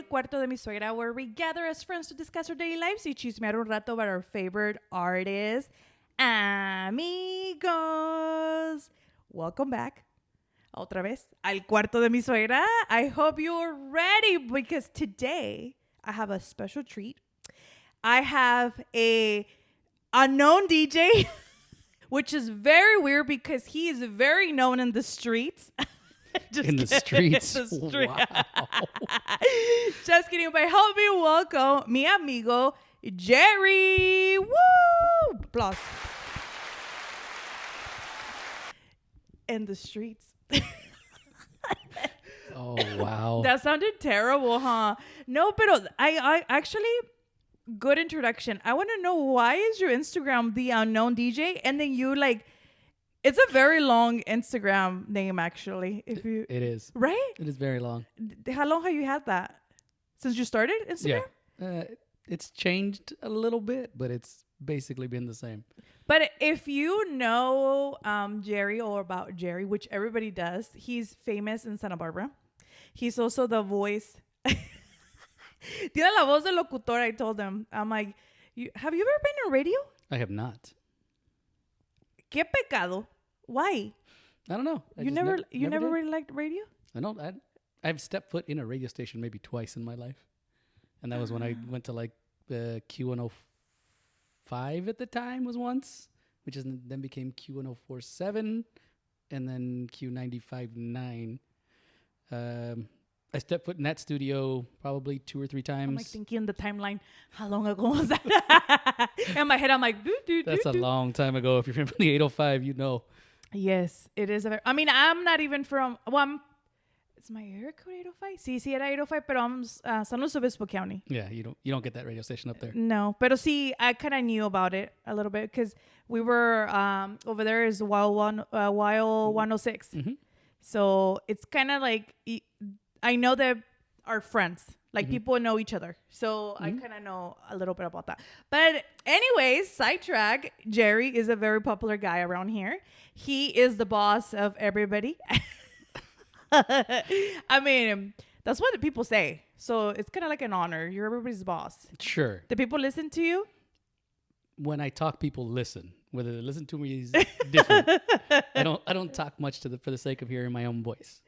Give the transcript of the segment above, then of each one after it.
Cuarto de mi suegra, where we gather as friends to discuss our daily lives y chismear un rato about our favorite artists, amigos. Welcome back, otra vez, al cuarto de mi suegra. I hope you're ready because today I have a special treat. I have a unknown DJ, which is very weird because he is very known in the streets. In the streets. Wow. Just kidding, but help me welcome mi amigo Jerry. Woo! Applause. In the streets. Oh, wow. That sounded terrible, huh? No, but I actually, good introduction. I want to know, why is your Instagram The Unknown DJ? And then you it's a very long Instagram name, actually. It is. Right? It is very long. How long have you had that? Since you started Instagram? Yeah. It's changed a little bit, but it's basically been the same. But if you know Jerry, or about Jerry, which everybody does, he's famous in Santa Barbara. He's also the voice. Tiene la voz de locutor, I told him. I'm like, have you ever been on radio? I have not. Qué pecado. Why? I don't know. You never really liked radio? I don't. I've stepped foot in a radio station maybe twice in my life, and that was when I went to Q105 at the time was once, which then became Q1047, and then Q95.9. I stepped foot in that studio probably 2 or 3 times. I'm thinking the timeline. How long ago was that? In my head, I'm like, That's a long time ago. If you're from the 805, you know. Yes, it is. I'm not even from... Is my area code 805? Sí, era 805, pero I'm San Luis Obispo County. Yeah, you don't get that radio station up there. No, pero sí, I kind of knew about it a little bit because we were over there is Wild 106. Mm-hmm. So it's kind of like... I know that our friends, people know each other. So I kind of know a little bit about that. But anyways, sidetrack, Jerry is a very popular guy around here. He is the boss of everybody. I mean, that's what the people say. So it's kind of like an honor. You're everybody's boss. Sure. Do people listen to you? When I talk, people listen. Whether they listen to me is different. I don't talk much for the sake of hearing my own voice.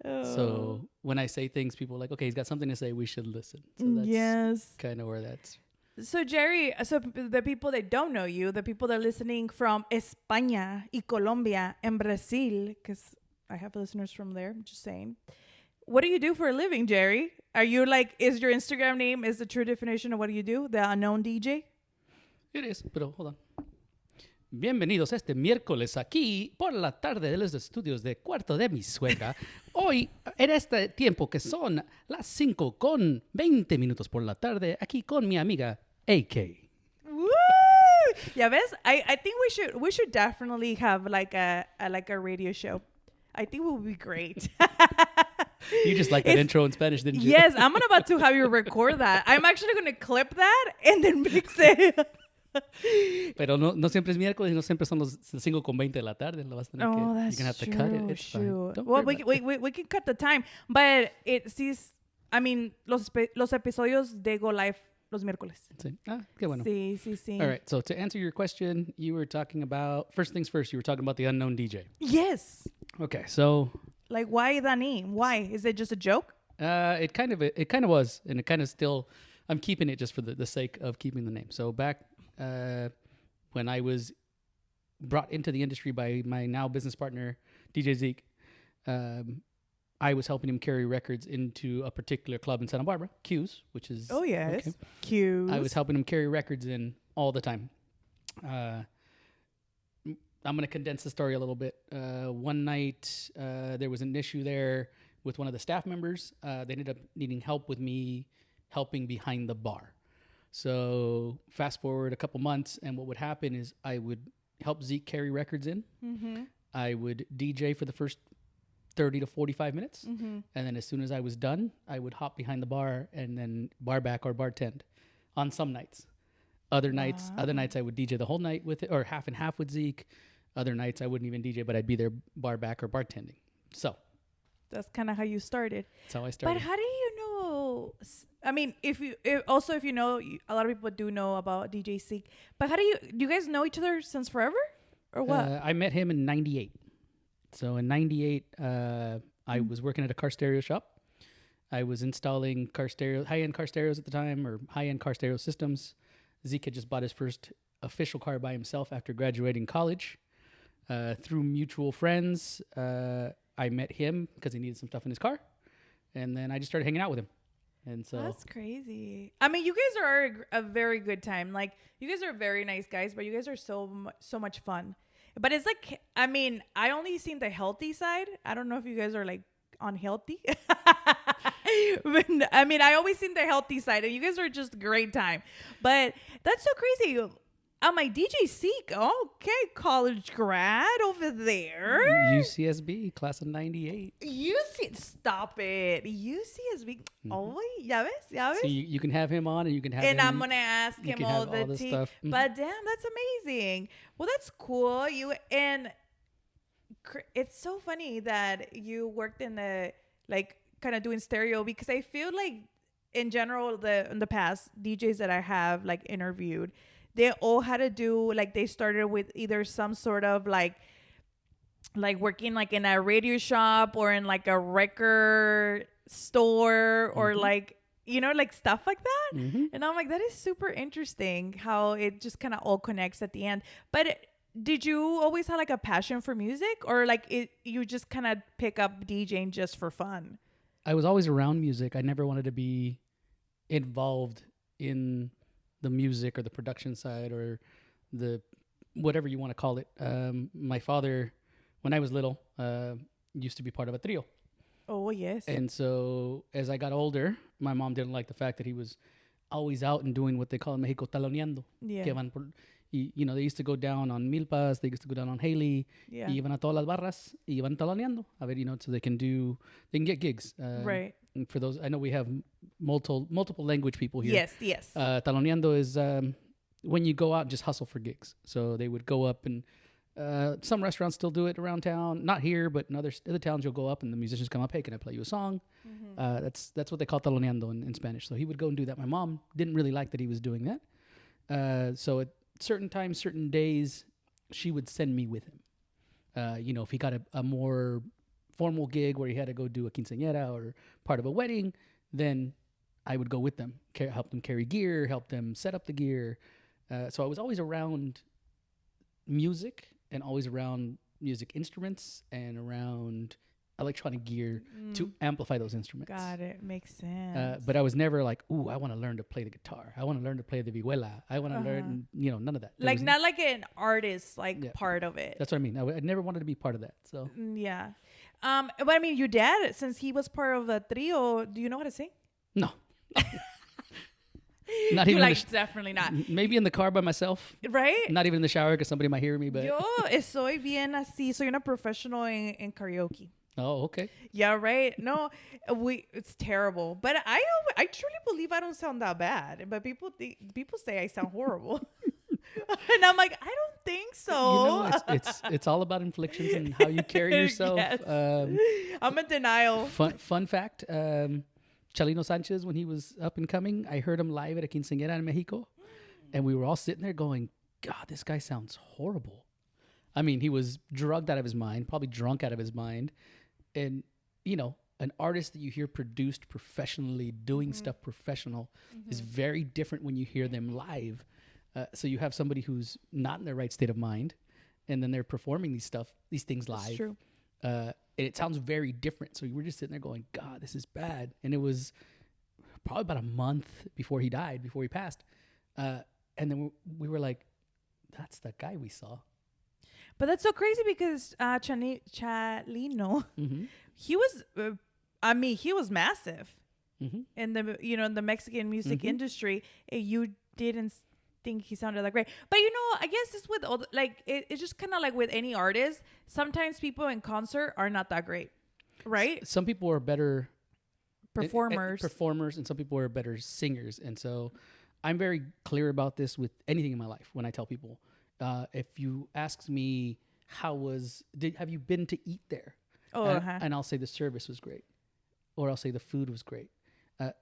Oh. So when I say things, people are like, okay, he's got something to say, we should listen. So that's kind of where that's... So Jerry, the people that don't know you, the people that are listening from España y Colombia and Brazil, because I have listeners from there, I'm just saying. What do you do for a living, Jerry? Are you is your Instagram name is the true definition of what do you do? The Unknown DJ? It is, pero hold on. Bienvenidos este miércoles aquí por la tarde de los estudios de Cuarto de mi Suegra. Hoy, en este tiempo que son las 5:20 por la tarde, aquí con mi amiga AK. Woo! Ya ves? I think we should definitely have a radio show. I think it would be great. You just like that intro in Spanish, didn't you? Yes, I'm about to have you record that. I'm actually going to clip that and then mix it. Pero no siempre es miércoles, no siempre son los 5:20 de la tarde. Lo vas a tener that's you're going to have to cut it. It's true. Well, we can cut the time. But los episodios de Go Live los miércoles. Sí. Qué bueno. Sí. All right. So to answer your question, you were talking about, first things first, you were talking about the unknown DJ. Yes. Okay. So. Why that name? Why? Is it just a joke? It kind of was. And it kind of still, I'm keeping it just for the sake of keeping the name. So back when I was brought into the industry by my now business partner, DJ Zeke, I was helping him carry records into a particular club in Santa Barbara, Q's, which is... Oh, yes. Okay. Q's. I was helping him carry records in all the time. I'm going to condense the story a little bit. One night, there was an issue there with one of the staff members. They ended up needing help with me helping behind the bar. So fast forward a couple months, and what would happen is I would help Zeke carry records in. Mm-hmm. I would DJ for the first 30 to 45 minutes. Mm-hmm. And then as soon as I was done, I would hop behind the bar and then bar back or bartend on some nights. Other nights I would DJ the whole night with it, or half and half with Zeke. Other nights I wouldn't even DJ, but I'd be there bar back or bartending. So that's kind of how you started. That's how I started. But how do you know? I mean, if you know, a lot of people do know about DJ Zeke. But do you guys know each other since forever, or what? I met him in '98. So in '98, I was working at a car stereo shop. I was installing high-end car stereos at the time, or high-end car stereo systems. Zeke had just bought his first official car by himself after graduating college. Through mutual friends, I met him because he needed some stuff in his car. And then I just started hanging out with him. And so that's crazy. I mean, you guys are a very good time. Like, you guys are very nice guys, but you guys are so much fun. But it's like, I mean, I only seen the healthy side. I don't know if you guys are like unhealthy. But, I mean, I always seen the healthy side, and you guys are just a great time. But that's so crazy. I'm like, DJ Zeke, okay, college grad over there. UCSB, class of '98. Stop it. UCSB. Oh, ya ves? So you can have him on, and you can have and him. I'm going to ask him all the stuff. But damn, that's amazing. Well, that's cool. It's so funny that you worked in the, like, kind of doing stereo, because I feel like in general, in the past DJs that I have like interviewed, they all had to do, like, they started with either some sort of like working like in a radio shop or in like a record store or like, you know, like stuff like that. And I'm like, that is super interesting how it just kind of all connects at the end. But did you always have like a passion for music, or like you just kind of pick up DJing just for fun? I was always around music. I never wanted to be involved in the music or the production side or the whatever you want to call it. My father, when I was little, used to be part of a trio. Oh, yes. And so as I got older, my mom didn't like the fact that he was always out and doing what they call in Mexico taloneando. Yeah. You know, they used to go down on Milpas, they used to go down on Haley, yeah. Y iban a todas las barras, y iban taloneando. A ver, you know, so they can get gigs. Right. And for those, I know we have multiple language people here. Yes. Taloneando is when you go out and just hustle for gigs. So they would go up and some restaurants still do it around town. Not here, but in other towns you'll go up and the musicians come up, hey, can I play you a song? That's what they call taloneando in Spanish. So he would go and do that. My mom didn't really like that he was doing that. So at certain times, certain days, she would send me with him. You know, if he got a more formal gig where he had to go do a quinceañera or part of a wedding, then I would go with them, help them carry gear, help them set up the gear. So I was always around music and always around music instruments and around electronic gear to amplify those instruments. Got it. Makes sense. But I was never like, ooh, I want to learn to play the guitar. I want to learn to play the vihuela. I want to learn, you know, none of that. Like, not like an artist, like part of it. That's what I mean. I never wanted to be part of that. So yeah. But I mean, your dad, since he was part of the trio, do you know how to sing? No. Not even like, definitely not. Maybe in the car by myself. Right? Not even in the shower because somebody might hear me. But yo soy bien así. Soy una professional in karaoke. Oh, okay. Yeah, right. No, it's terrible. But I truly believe I don't sound that bad. But people say I sound horrible. And I'm like, I don't think so. You know, it's all about inflections and how you carry yourself. Yes. I'm in denial. Fun fact. Chalino Sanchez, when he was up and coming, I heard him live at a quinceañera in Mexico. And we were all sitting there going, God, this guy sounds horrible. I mean, he was drugged out of his mind, probably drunk out of his mind. And, you know, an artist that you hear produced professionally, doing stuff professional is very different when you hear them live. So you have somebody who's not in their right state of mind, and then they're performing these things live. That's true. And it sounds very different. So you were just sitting there going, God, this is bad. And it was probably about a month before he passed. And then we were like, that's the guy we saw. But that's so crazy because Chalino, he was, he was massive in the Mexican music industry. And you didn't think he sounded that great. But I guess it's with all it's just kind of like with any artist. Sometimes people in concert are not that great, right? Some people are better performers, and some people are better singers. And so I'm very clear about this with anything in my life when I tell people. If you ask me, have you been to eat there? And I'll say the service was great, or I'll say the food was great.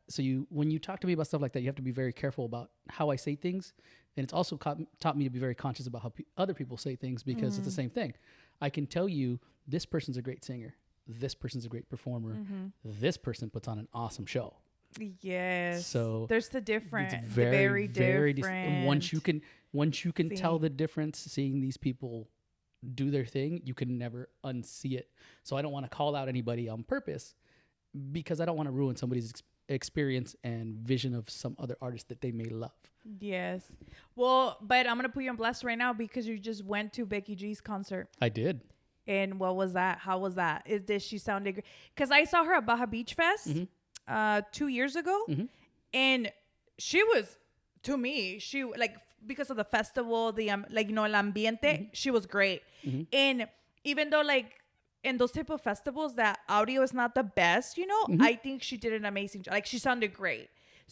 So when you talk to me about stuff like that, you have to be very careful about how I say things. And it's also taught me to be very conscious about how other people say things, because it's the same thing. I can tell you this person's a great singer. This person's a great performer. This person puts on an awesome show. Yes. So there's the difference. It's very different. Once you can tell the difference, seeing these people do their thing, you can never unsee it. So I don't want to call out anybody on purpose, because I don't want to ruin somebody's experience and vision of some other artist that they may love. Yes. Well, but I'm going to put you on blast right now because you just went to Becky G's concert. I did. And what was that? How was that? Did she sound great? Because I saw her at Baja Beach Fest 2 years ago. And she was, to me, because of the festival, the el ambiente, she was great. And even though in those type of festivals that audio is not the best, I think she did an amazing job. She sounded great.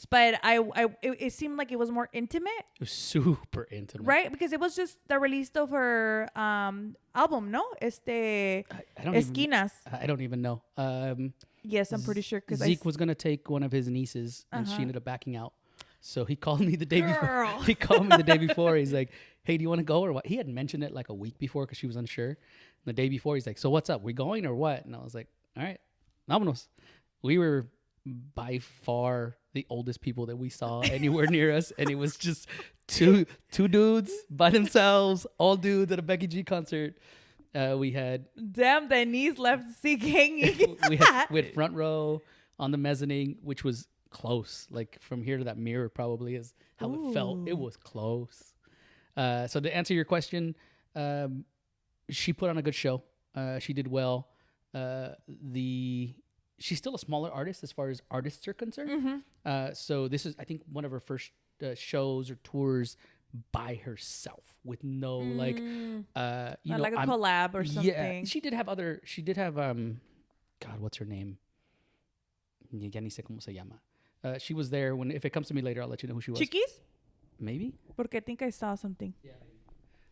But it seemed like it was more intimate. It was super intimate. Right? Because it was just the release of her album, no? Esquinas. I don't even know. Yes, I'm pretty sure. Zeke was going to take one of his nieces, and she ended up backing out. So he called me the day before. He called me the day before. He's like, hey, do you want to go or what? He had mentioned it a week before because she was unsure. And the day before, he's like, so what's up? We going or what? And I was like, all right, vámonos. We were by far the oldest people that we saw anywhere near us. And it was just two dudes by themselves, all dudes at a Becky G concert. We had... Damn, their knees left Zeke hanging. we had front row on the mezzanine, which was close. From here to that mirror probably is how it felt. It was close. So to answer your question, she put on a good show. She did well. She's still a smaller artist as far as artists are concerned. So this is, I think, one of her first shows or tours by herself with no a collab or something. Yeah, she did have God, what's her name? Ya ni sé cómo se llama. She was there if it comes to me later, I'll let you know who she was. Chiquis? Maybe. Porque I think I saw something. Yeah.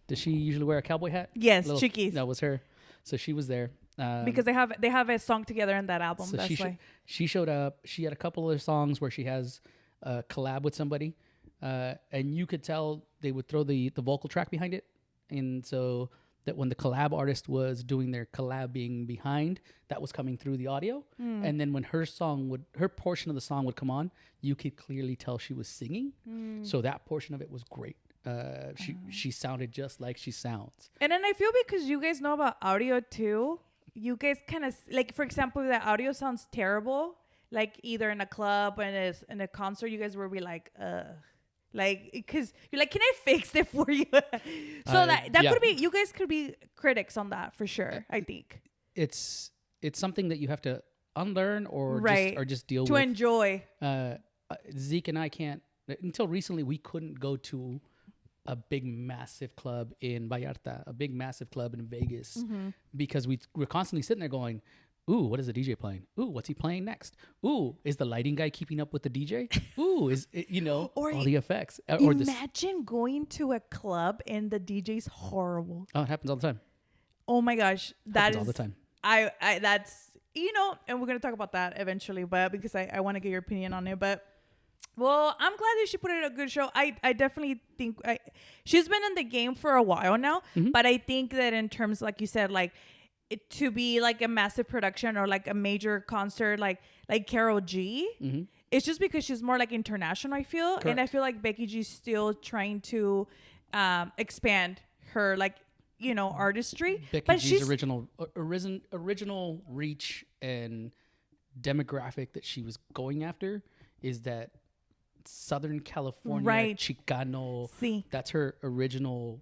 Does she usually wear a cowboy hat? Yes, Chiquis. That was her. So she was there. Because they have a song together in that album. So that's why. She showed up. She had a couple of songs where she has a collab with somebody. And you could tell they would throw the vocal track behind it. And so that when the collab artist was doing their collabing behind, that was coming through the audio. And then when her portion of the song would come on, you could clearly tell she was singing. So that portion of it was great. She sounded just like she sounds. And then I feel because you guys know about audio too, you guys kind of for example, if the audio sounds terrible, either in a club or in a concert, you guys will be like, because you're like, can I fix it for you? So that could be, you guys could be critics on that for sure. I think it's something that you have to unlearn or just deal with to enjoy. Zeke and I can't, until recently, we couldn't go to a big massive club in Vallarta, a big massive club in Vegas, because we're constantly sitting there going, ooh, what is the DJ playing? Ooh, what's he playing next? Ooh, is the lighting guy keeping up with the DJ? Ooh, is it, or all the effects? Imagine going to a club and the DJ's horrible. Oh, it happens all the time. Oh my gosh, that is all the time. That's and we're gonna talk about that eventually, but because I want to get your opinion on it, but. Well, I'm glad that she put in a good show. I definitely think she's been in the game for a while now, but I think that in terms, like you said, to be a massive production or a major concert like Karol G, it's just because she's more international, I feel. Correct. And I feel like Becky G's still trying to expand her artistry. Becky G's original reach and demographic that she was going after is that Southern California Chicano. That's her original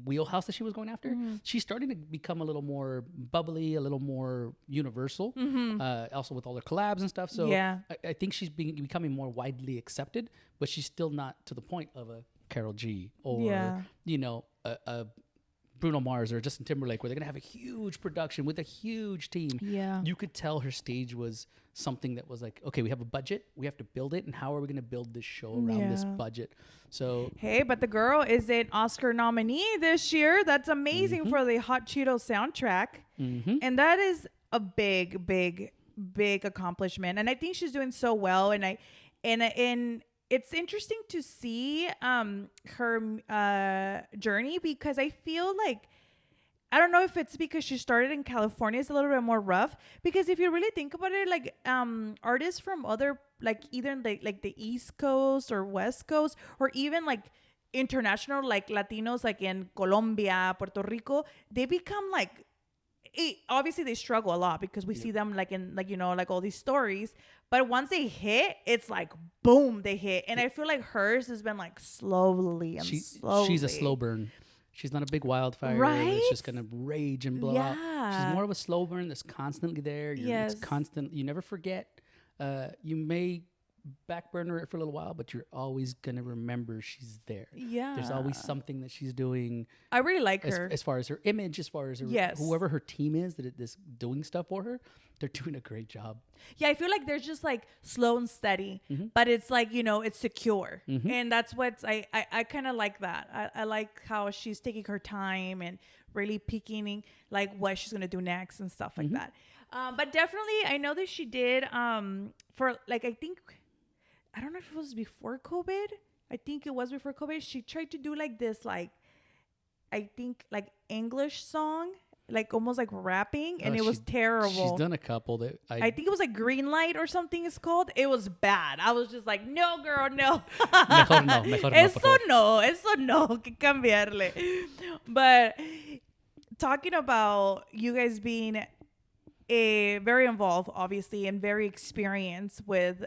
wheelhouse that she was going after. She's starting to become a little more bubbly, a little more universal, also with all her collabs and stuff. So I think she's becoming more widely accepted, but she's still not to the point of a Karol G or a Bruno Mars or Justin Timberlake, where they're gonna have a huge production with a huge team. Yeah. You could tell her stage was something that was like, okay, we have a budget, we have to build it, and how are we gonna build this show around this budget? So hey, but the girl is an Oscar nominee this year. That's amazing for the Hot Cheetos soundtrack, and that is a big, big, big accomplishment. And I think she's doing so well. And it's interesting to see her journey, because I feel like, I don't know if it's because she started in California, it's a little bit more rough, because if you really think about it, like artists from other, like either like the East Coast or West Coast, or even like international, like Latinos, like in Colombia, Puerto Rico, they become like, obviously they struggle a lot, because we see them like in, like, you know, like all these stories, but once they hit, it's like boom, they hit. And I feel like hers has been like slowly and slowly. She's a slow burn. She's not a big wildfire that's just gonna rage and blow out. She's more of a slow burn that's constantly there. It's constant. You never forget. You may back burner it for a little while, but you're always gonna remember she's there. Yeah, there's always something that she's doing. I really like her as far as her image, as far as her, whoever her team is that's doing stuff for her. They're doing a great job. Yeah, I feel like they're just like slow and steady, but it's like, you know, it's secure. And that's what I kind of like that. I like how she's taking her time and really picking like what she's going to do next and stuff like that. But definitely, I know that she did for like, I don't know if it was before COVID. I think it was before COVID. She tried to do like this, like, I think like English song, like almost like rapping, and it was terrible. She's done a couple that I think it was like Green Light or something it's called. It was bad. I was just like, no, girl, no. Mejor eso no, que cambiarle. But talking about you guys being very involved, obviously, and very experienced with,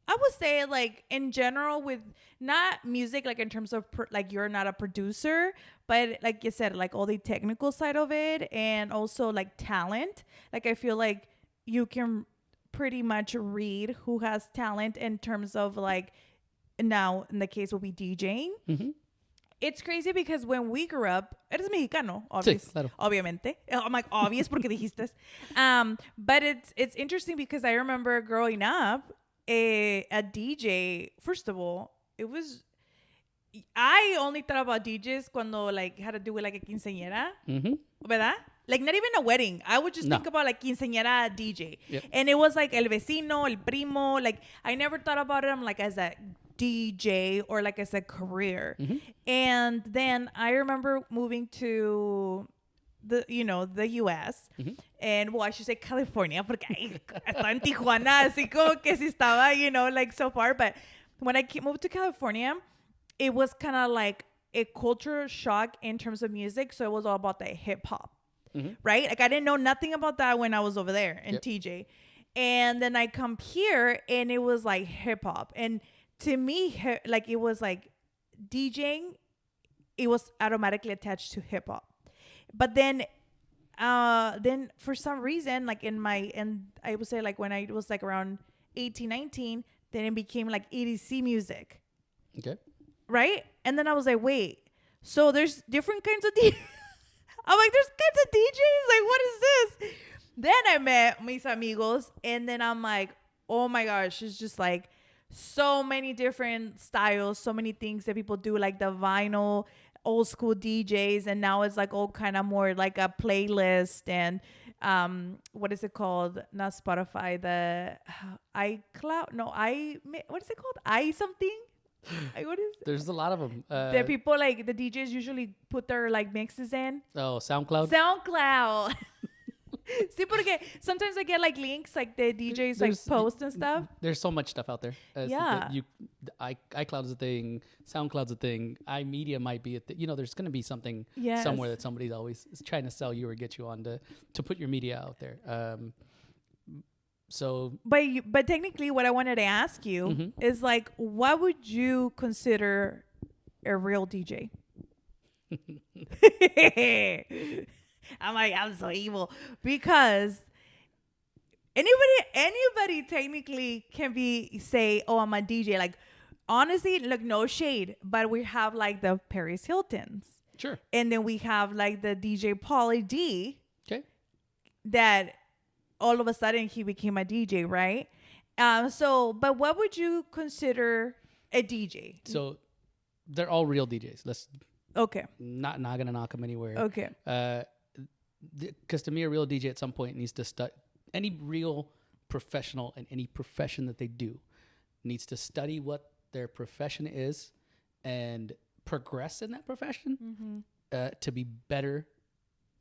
I would say, like, in general, with not music, like in terms of like you're not a producer, but like you said, like all the technical side of it, and also like talent. Like I feel like you can pretty much read who has talent in terms of like, now in the case will be DJing. It's crazy because when we grew up, eres mexicano, obviamente. I'm like, obvious porque dijiste. But it's interesting because I remember growing up, a DJ, first of all, I only thought about DJs cuando like had to do with like a quinceañera, ¿verdad? Like not even a wedding. I would just think about like quinceañera DJ. Yep. And it was like el vecino, el primo. Like I never thought about it like as a DJ or like as a career. And then I remember moving to the US, and well, I should say California, porque estaba en Tijuana, así como que si estaba, like so far. But when I moved to California, it was kind of like a culture shock in terms of music. So it was all about the hip hop, right? Like I didn't know nothing about that when I was over there in TJ. And then I come here and it was like hip hop. And to me, like it was like DJing, it was automatically attached to hip hop. But then for some reason, like I would say like when I was like around 18, 19, then it became like EDC music. Okay. Right? And then I was like, wait, so there's different kinds of DJs. I'm like, there's kinds of DJs? Like, what is this? Then I met mis amigos, and then I'm like, oh my gosh, it's just like so many different styles, so many things that people do, like the vinyl, old school DJs, and now it's like all kind of more like a playlist and what is it called? Not Spotify, the iCloud. No, what is it called? What is it? There's a lot of them. The people like the DJs usually put their like mixes in. Oh, SoundCloud. See, porque sometimes I get like links, like the DJs like post and stuff. There's so much stuff out there. iCloud's a thing, SoundCloud's a thing, iMedia might be a thing. There's going to be something somewhere that somebody's always trying to sell you or get you on to put your media out there. But technically, what I wanted to ask you is like, what would you consider a real DJ? I'm like, I'm so evil because anybody technically can say, oh, I'm a DJ. Like, honestly, look, no shade, but we have like the Paris Hiltons. Sure. And then we have like the DJ Pauly D. Okay. That all of a sudden he became a DJ, right? But what would you consider a DJ? So they're all real DJs. Okay. Not gonna knock them anywhere. Okay. Because to me, a real DJ at some point needs to study. Any real professional in any profession that they do needs to study what their profession is and progress in that profession to be better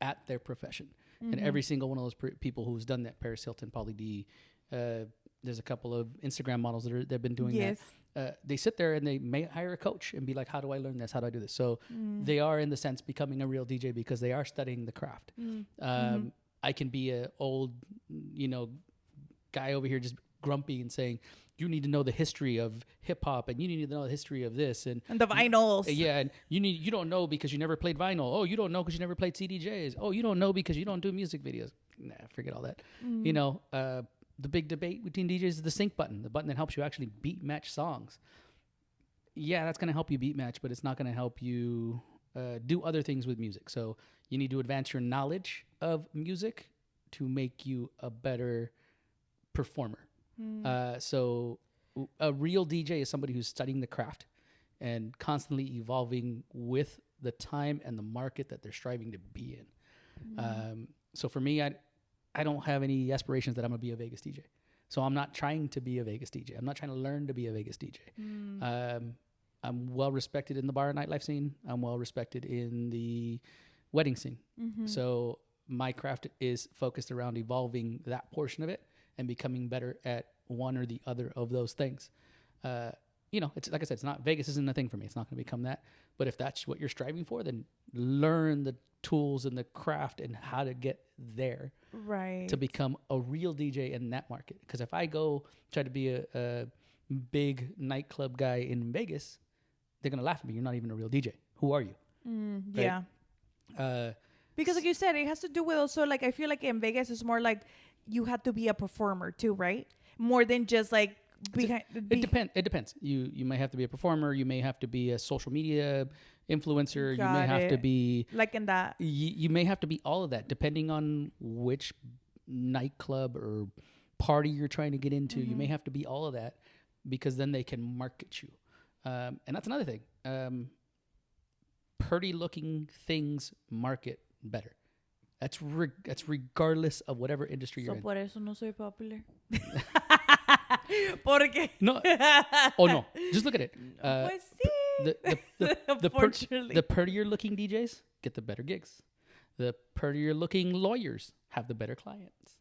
at their profession. And every single one of those people who's done that, Paris Hilton, Pauly D, there's a couple of Instagram models they've been doing that. They sit there and they may hire a coach and be like, how do I learn this? How do I do this? So they are, in the sense, becoming a real DJ because they are studying the craft. I can be a old, guy over here just grumpy and saying, you need to know the history of hip hop and you need to know the history of this and the vinyls. Yeah, and you don't know because you never played vinyl. Oh, you don't know because you never played CDJs. Oh, you don't know because you don't do music videos. Nah, forget all that. The big debate between DJs is the sync button, the button that helps you actually beat match songs. Yeah, that's going to help you beat match, but it's not going to help you do other things with music. So you need to advance your knowledge of music to make you a better performer. So a real DJ is somebody who's studying the craft and constantly evolving with the time and the market that they're striving to be in. So for me, I don't have any aspirations that I'm going to be a Vegas DJ. So I'm not trying to be a Vegas DJ. I'm not trying to learn to be a Vegas DJ. I'm well respected in the bar and nightlife scene. I'm well respected in the wedding scene. So my craft is focused around evolving that portion of it and becoming better at one or the other of those things. It's like I said, it's not, Vegas isn't a thing for me. It's not going to become that. But if that's what you're striving for, then learn the tools and the craft and how to get there, right, to become a real DJ in that market. Because if I go try to be a big nightclub guy in Vegas, they're going to laugh at me. You're not even a real DJ. Who are you? Right? Yeah. Because like you said, it has to do with also, like, I feel like in Vegas it's more like you have to be a performer too, right? More than just like behind. It depends. You may have to be a performer. You may have to be a social media influencer. You may have to be like in that. You may have to be all of that, depending on which nightclub or party you're trying to get into. You may have to be all of that because then they can market you. And that's another thing. Pretty looking things market better. That's regardless of whatever industry you're in. Por eso no soy popular. Porque no. Oh no. Just look at it. Pues sí. The prettier looking DJs get the better gigs. The prettier looking lawyers have the better clients.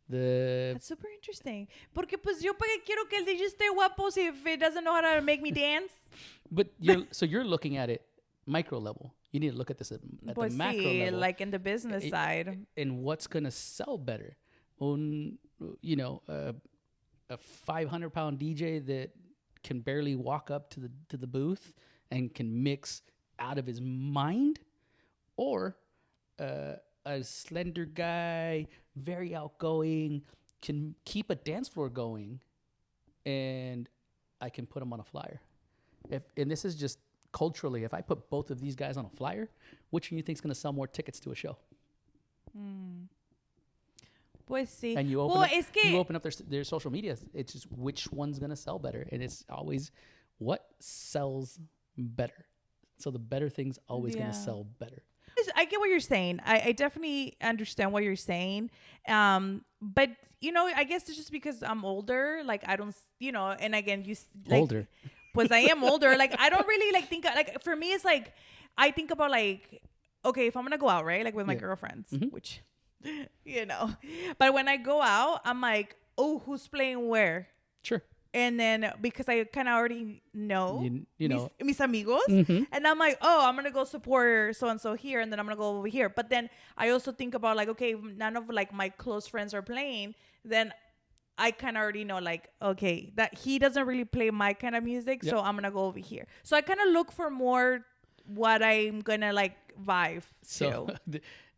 That's super interesting. Porque pues yo para qué quiero que el DJ esté guapo if it doesn't know how to make me dance. But you're looking at it micro level. You need to look at this at the macro level, like in the business side. And what's going to sell better? A 500-pound DJ that can barely walk up to the booth and can mix out of his mind, or a slender guy, very outgoing, can keep a dance floor going, and I can put him on a flyer. And this is just culturally, if I put both of these guys on a flyer, which do you think is going to sell more tickets to a show? Pues sí. And you open up their social media. It's just which one's going to sell better. And it's always what sells better. So the better thing's always going to sell better. I get what you're saying. I definitely understand what you're saying. But, I guess it's just because I'm older. Like, I don't, and again, like, older. Pues I am older. Like, I don't really think, like, for me, it's like, I think about like, okay, if I'm going to go out, right? Like with my girlfriends, which, but when I go out, I'm like, oh, who's playing where? Sure. And then because I kind of already know, mis amigos, and I'm like, oh, I'm going to go support so-and-so here. And then I'm going to go over here. But then I also think about like, okay, none of like my close friends are playing. Then I kind of already know, like, okay, that he doesn't really play my kind of music, so I'm going to go over here. So I kind of look for more what I'm going to, like, vibe to.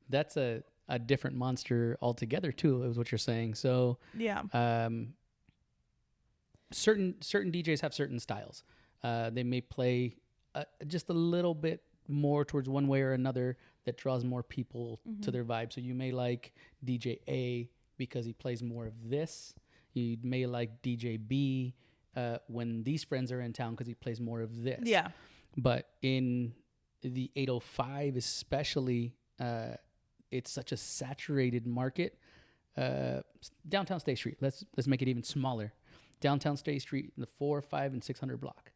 That's a different monster altogether, too, is what you're saying. So, yeah. Certain DJs have certain styles. They may play just a little bit more towards one way or another that draws more people to their vibe. So you may like DJ A because he plays more of this. You may like DJ B when these friends are in town because he plays more of this. Yeah. But in the 805 especially, it's such a saturated market. Downtown State Street, let's make it even smaller. Downtown State Street, the 4, 5, and 600 block.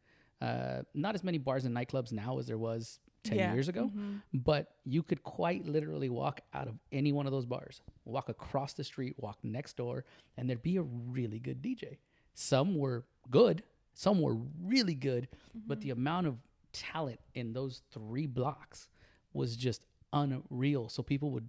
Not as many bars and nightclubs now as there was 10 years ago, but you could quite literally walk out of any one of those bars, walk across the street, walk next door, and there'd be a really good DJ. Some were good, some were really good, but the amount of talent in those 3 blocks was just unreal. So people would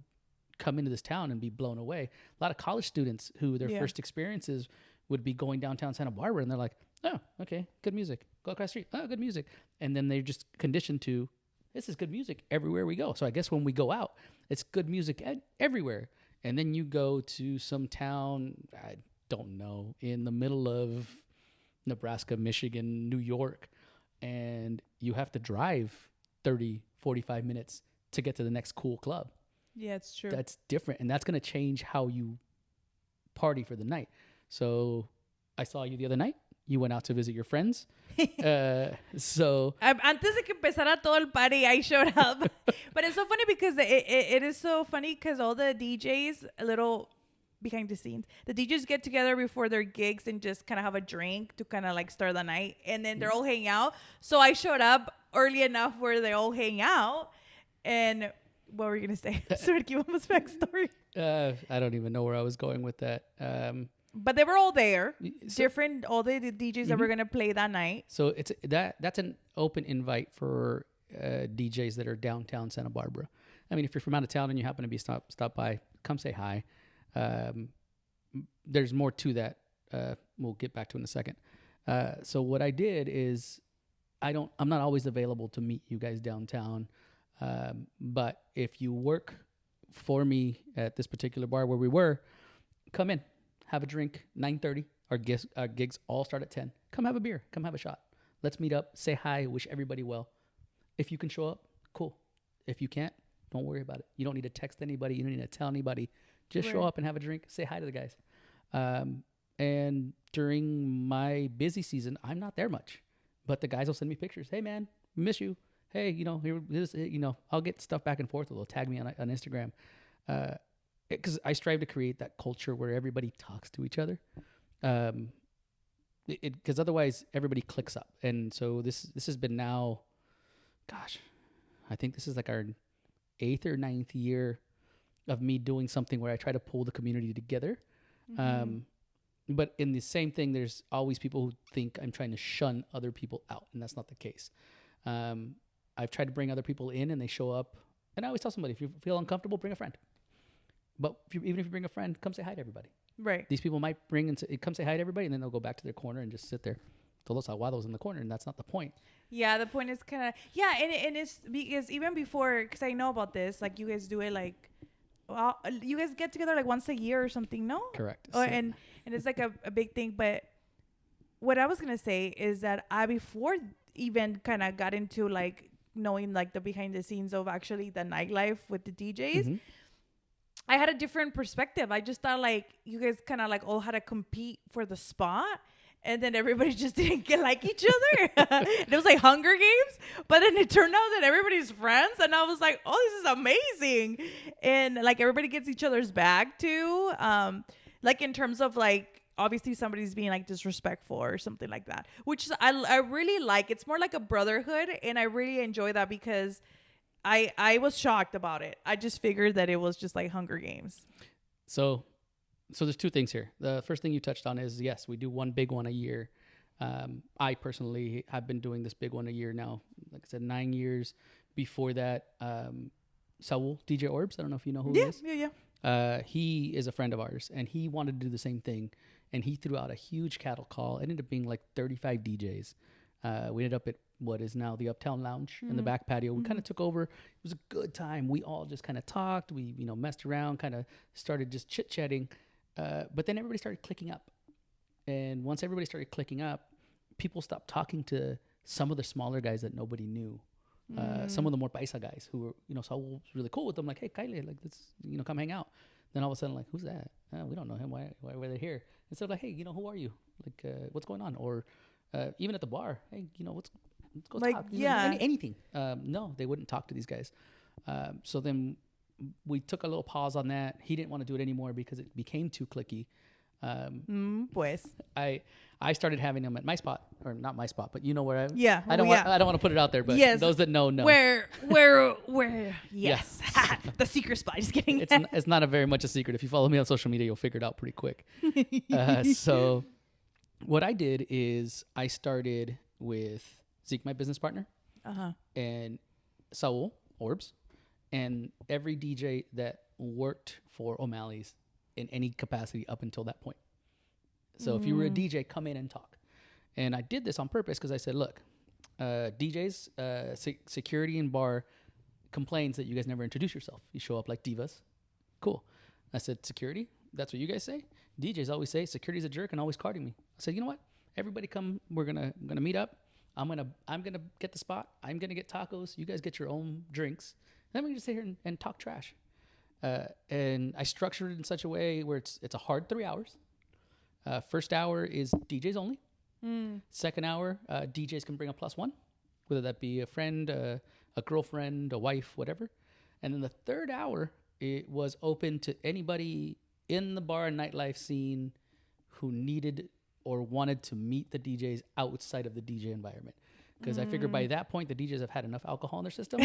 come into this town and be blown away. A lot of college students who their first experiences would be going downtown Santa Barbara, and they're like, oh, okay, good music. Go across the street, oh, good music. And then they're just conditioned to, this is good music everywhere we go. So I guess when we go out, it's good music everywhere. And then you go to some town, I don't know, in the middle of Nebraska, Michigan, New York, and you have to drive 30, 45 minutes to get to the next cool club. Yeah, it's true. That's different, and that's going to change how you party for the night. So I saw you the other night. You went out to visit your friends. So antes de que empezara todo el party, I showed up. But it's so funny because it is so funny because all the DJs, a little behind the scenes, the DJs get together before their gigs and just kind of have a drink to kind of like start the night, and then they're all hanging out. So I showed up early enough where they all hang out. And what were you gonna say? Sorry, give us backstory. I don't even know where I was going with that. But they were all there, different, all the DJs that were going to play that night. So that's an open invite for DJs that are downtown Santa Barbara. I mean, if you're from out of town and you happen to be stop by, come say hi. There's more to that. We'll get back to in a second. So what I did is I'm not always available to meet you guys downtown. But if you work for me at this particular bar where we were, come in. Have a drink, 9:30. Our gigs all start at 10. Come have a beer. Come have a shot. Let's meet up. Say hi. Wish everybody well. If you can show up, cool. If you can't, don't worry about it. You don't need to text anybody. You don't need to tell anybody. Just show up and have a drink. Say hi to the guys. And during my busy season, I'm not there much. But the guys will send me pictures. Hey, man, miss you. Hey, I'll get stuff back and forth. They'll tag me on Instagram. Because I strive to create that culture where everybody talks to each other, because otherwise everybody clicks up. And so this has been now, gosh, I think this is like our 8th or 9th year of me doing something where I try to pull the community together. But in the same thing, there's always people who think I'm trying to shun other people out, and that's not the case. I've tried to bring other people in, and they show up. And I always tell somebody, if you feel uncomfortable, bring a friend. But even if you bring a friend, come say hi to everybody. Right. These people might come say hi to everybody, and then they'll go back to their corner and just sit there. Todos aguados in the corner, and that's not the point. Yeah, the point is kind of, and it's because even before, because I know about this, like you guys do it like, well, you guys get together like once a year or something, no? Correct. Oh, and it's like a big thing. But what I was going to say is that I, before even kind of got into like knowing like the behind the scenes of actually the nightlife with the DJs, I had a different perspective. I just thought like you guys kind of like all had to compete for the spot, and then everybody just didn't like each other. It was like Hunger Games, but then it turned out that everybody's friends, and I was like, oh, this is amazing. And like everybody gets each other's back too. Like in terms of like obviously somebody's being like disrespectful or something like that, which I really like. It's more like a brotherhood, and I really enjoy that because I was shocked about it. I just figured that it was just like Hunger Games. So there's 2 things here. The first thing you touched on is, yes, we do one big one a year. I personally have been doing this big one a year now. Like I said, 9 years. Before that, Saul, DJ Orbs, I don't know if you know who he is. Yeah. He is a friend of ours, and he wanted to do the same thing. And he threw out a huge cattle call. It ended up being like 35 DJs. We ended up at what is now the Uptown Lounge in the back patio. We kind of took over. It was a good time. We all just kind of talked. We, messed around, kind of started just chit-chatting. But then everybody started clicking up. And once everybody started clicking up, people stopped talking to some of the smaller guys that nobody knew. Some of the more paisa guys who were, Saul was really cool with them. Like, hey, Kyle, like, let's, come hang out. Then all of a sudden, like, who's that? We don't know him. Why were they here? Instead of like, hey, who are you? Like, what's going on? Or even at the bar, hey, let's go like, talk. Anything. No, they wouldn't talk to these guys. So then we took a little pause on that. He didn't want to do it anymore because it became too cliquey. Pues. I started having them at my spot, or not my spot, but where I. Yeah. I don't want to put it out there, but those that know. Where? Yes. The secret spot. Just kidding. It's not a very much a secret. If you follow me on social media, you'll figure it out pretty quick. So what I did is I started with Zeke, my business partner, and Saul Orbs, and every DJ that worked for O'Malley's in any capacity up until that point. So if you were a DJ, come in and talk. And I did this on purpose because I said, look, DJs, security and bar complains that you guys never introduce yourself. You show up like divas. Cool. I said, security? That's what you guys say? DJs always say security's a jerk and always carding me. I said, you know what? Everybody come. We're gonna meet up. I'm gonna get the spot. I'm gonna get tacos. You guys get your own drinks. Then we can just sit here and talk trash. And I structured it in such a way where it's a hard 3 hours. First hour is DJs only. Second hour, DJs can bring a +1, whether that be a friend, a girlfriend, a wife, whatever. And then the third hour, it was open to anybody in the bar and nightlife scene who needed or wanted to meet the DJs outside of the DJ environment. Because I figured by that point, the DJs have had enough alcohol in their system.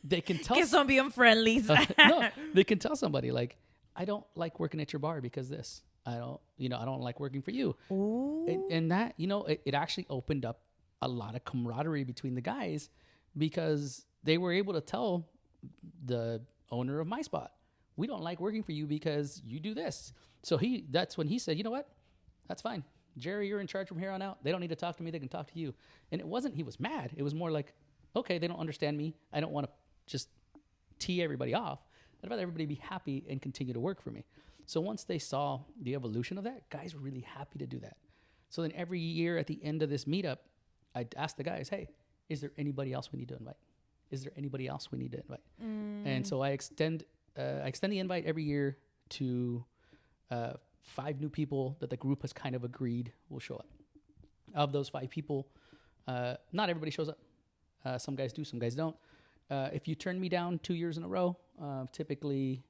They can tell. Que son bien friendly. No, they can tell somebody like, I don't like working at your bar because this. I don't like working for you. And that, it actually opened up a lot of camaraderie between the guys because they were able to tell the owner of my spot, we don't like working for you because you do this. So that's when he said, you know what? That's fine. Jerry, you're in charge from here on out. They don't need to talk to me. They can talk to you. And it wasn't, he was mad. It was more like, okay, they don't understand me. I don't want to just tee everybody off. I'd rather everybody be happy and continue to work for me. So once they saw the evolution of that, guys were really happy to do that. So then every year at the end of this meetup, I'd ask the guys, hey, is there anybody else we need to invite? Is there anybody else we need to invite? And so I extend the invite every year to 5 new people that the group has kind of agreed will show up. Of those 5 people, not everybody shows up. Some guys do, some guys don't. If you turn me down 2 years in a row, typically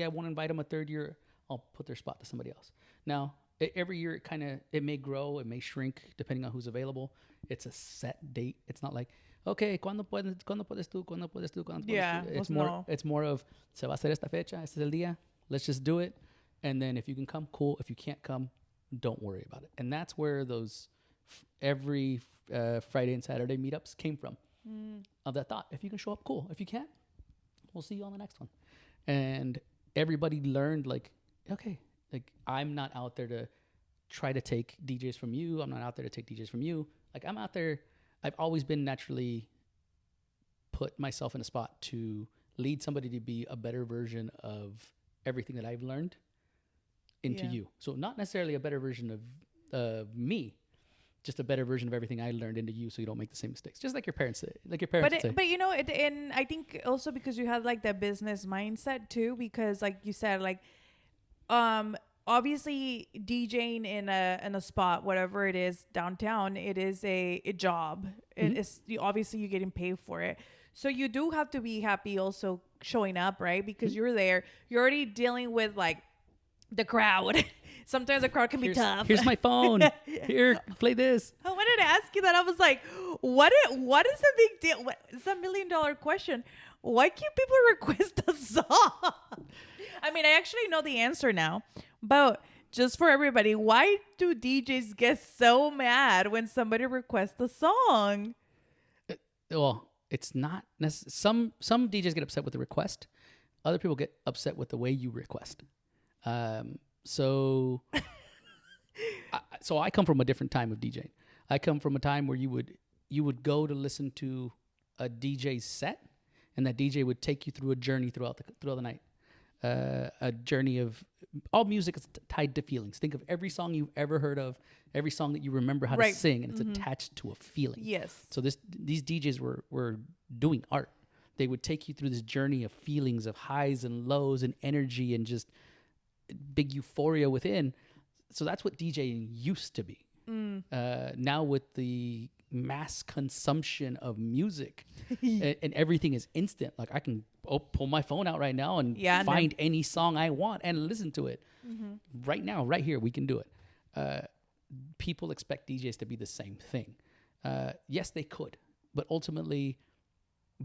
I won't invite them a third year. I'll put their spot to somebody else. Now, every year it may grow, it may shrink depending on who's available. It's a set date. It's not like, okay, ¿cuándo puedes tú? ¿Cuándo puedes tú? Yeah, it's more of, se va a hacer esta fecha, este es el día. Let's just do it. And then if you can come, cool. If you can't come, don't worry about it. And that's where those every Friday and Saturday meetups came from. Of that thought, if you can show up, cool. If you can't, we'll see you on the next one. And everybody learned like, okay, like I'm not out there to try to take DJs from you. I'm not out there to take DJs from you. Like I'm out there. I've always been naturally put myself in a spot to lead somebody to be a better version of everything that I've learned into you. So not necessarily a better version of me, just a better version of everything I learned into you, so you don't make the same mistakes. Just like your parents say. But and I think also because you have like the business mindset too, because like you said, like, obviously DJing in a spot, whatever it is downtown, it is a job. It's obviously you're getting paid for it. So you do have to be happy also showing up, right? Because you're there, you're already dealing with like the crowd. Sometimes the crowd can be tough. Here's my phone. Here, play this. I wanted to ask you that. I was like, what is a big deal? It's $1 million question. Why can't people request a song? I mean, I actually know the answer now, but just for everybody, why do DJs get so mad when somebody requests a song? Well, it's not necessarily. Some DJs get upset with the request. Other people get upset with the way you request. So I come from a different time of DJing. I come from a time where you would go to listen to a DJ's set, and that DJ would take you through a journey throughout the night. a journey of all music is tied to feelings. Think of every song you've ever heard of, every song that you remember how to sing, and it's attached to a feeling. Yes. So these DJs were doing art. They would take you through this journey of feelings, of highs and lows and energy and just big euphoria within. So that's what DJing used to be. Now with the mass consumption of music and everything is instant. Like I can pull my phone out right now and find any song I want and listen to it. Right now, right here, we can do it. People expect DJs to be the same thing. Yes, they could. But ultimately,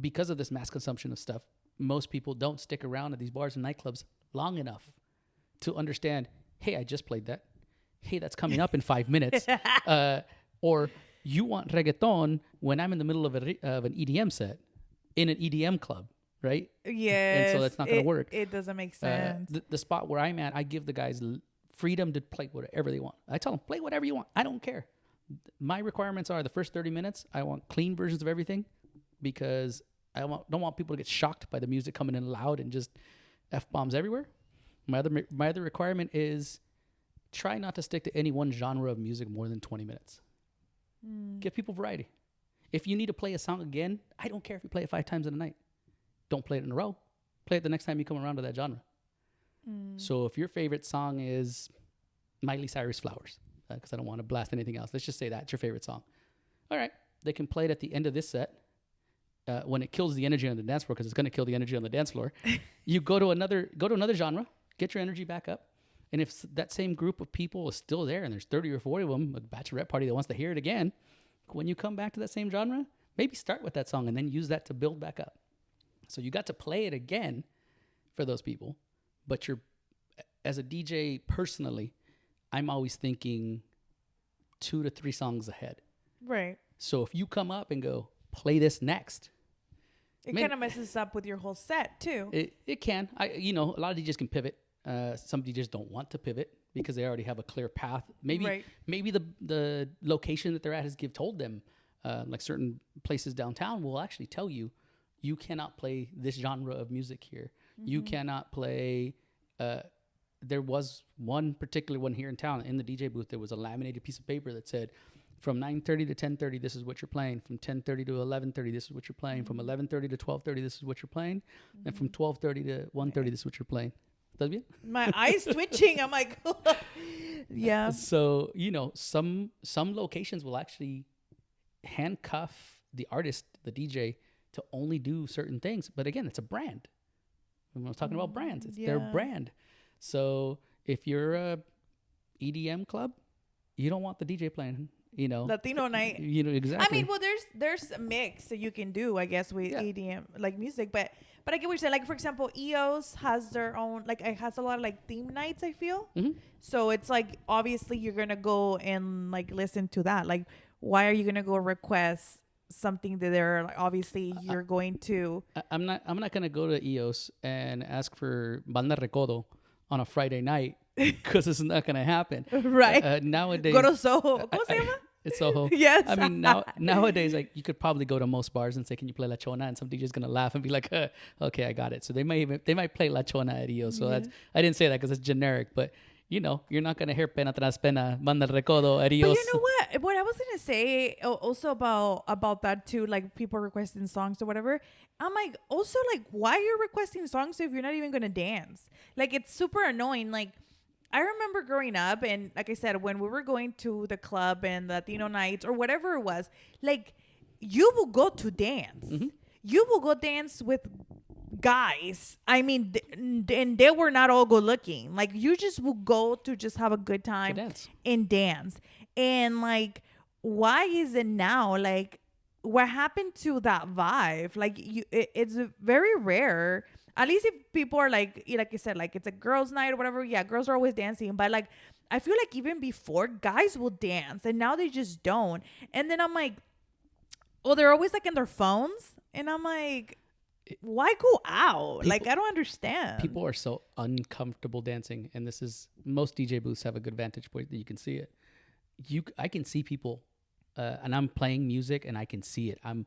because of this mass consumption of stuff, most people don't stick around at these bars and nightclubs long enough to understand, hey, I just played that. Hey, that's coming up in 5 minutes. Or you want reggaeton when I'm in the middle of an EDM set in an EDM club, right? Yes. And so that's not going to work. It doesn't make sense. The spot where I'm at, I give the guys freedom to play whatever they want. I tell them, play whatever you want. I don't care. My requirements are the first 30 minutes, I want clean versions of everything because I don't want people to get shocked by the music coming in loud and just F-bombs everywhere. My other requirement is try not to stick to any one genre of music more than 20 minutes. Give people variety. If you need to play a song again, I don't care if you play it 5 times in a night. Don't play it in a row. Play it the next time you come around to that genre. So if your favorite song is Miley Cyrus Flowers, because I don't want to blast anything else, let's just say that's your favorite song. All right. They can play it at the end of this set. When it kills the energy on the dance floor, because it's going to kill the energy on the dance floor, you go to another genre, get your energy back up. And if that same group of people is still there and there's 30 or 40 of them, a bachelorette party that wants to hear it again, when you come back to that same genre, maybe start with that song and then use that to build back up. So you got to play it again for those people. But as a DJ personally, I'm always thinking 2 to 3 songs ahead. Right. So if you come up and go, play this next. It kind of messes up with your whole set too. It can. A lot of DJs can pivot. Some DJs don't want to pivot because they already have a clear path. Maybe the location that they're at has told them, like certain places downtown will actually tell you, you cannot play this genre of music here. You cannot play. There was one particular one here in town in the DJ booth. There was a laminated piece of paper that said, from 9:30 to 10:30, this is what you're playing. From 10:30 to 11:30, this is what you're playing. From 11:30 to 12:30, this is what you're playing. And from 12:30 to 1:30, this is what you're playing. My eyes twitching. I'm like, yeah. So, some locations will actually handcuff the artist, the DJ, to only do certain things. But again, it's a brand. When I was talking about brands, it's their brand. So if you're a EDM club, you don't want the DJ playing, Latino night. Exactly. I mean, well, there's a mix that you can do, I guess, with EDM like music, but I get what you're saying. Like, for example, EOS has their own, like, it has a lot of like theme nights, I feel. So it's like, obviously you're gonna go and like listen to that. Like, why are you gonna go request something that they're like, obviously you're going to? I'm not gonna go to EOS and ask for Banda Recodo on a Friday night. Because it's not going to happen. Right. Nowadays. Go to Soho. ¿Cómo se llama? It's Soho. Yes. I mean, nowadays, like, you could probably go to most bars and say, can you play La Chona? And some DJ's going to laugh and be like, okay, I got it. So they might play La Chona at EO. So I didn't say that because it's generic. But, you're not going to hear Pena Tras Pena, Banda Recodo at EO. But you know what? What I was going to say also about that too, like people requesting songs or whatever. I'm like, also, like, why are you requesting songs if you're not even going to dance? Like, it's super annoying. Like, I remember growing up, and like I said, when we were going to the club and Latino nights or whatever it was, like, you will go to dance. You will go dance with guys. I mean, and they were not all good looking. Like, you just will go to just have a good time and dance. And like, why is it now? Like, what happened to that vibe? Like, it's very rare. At least if people are like you said, like it's a girls' night or whatever. Yeah, girls are always dancing. But like, I feel like even before, guys will dance. And now they just don't. And then I'm like, well, they're always like in their phones. And I'm like, why go out? Like, I don't understand. People are so uncomfortable dancing. And most DJ booths have a good vantage point that you can see it. I can see people and I'm playing music and I can see it. I'm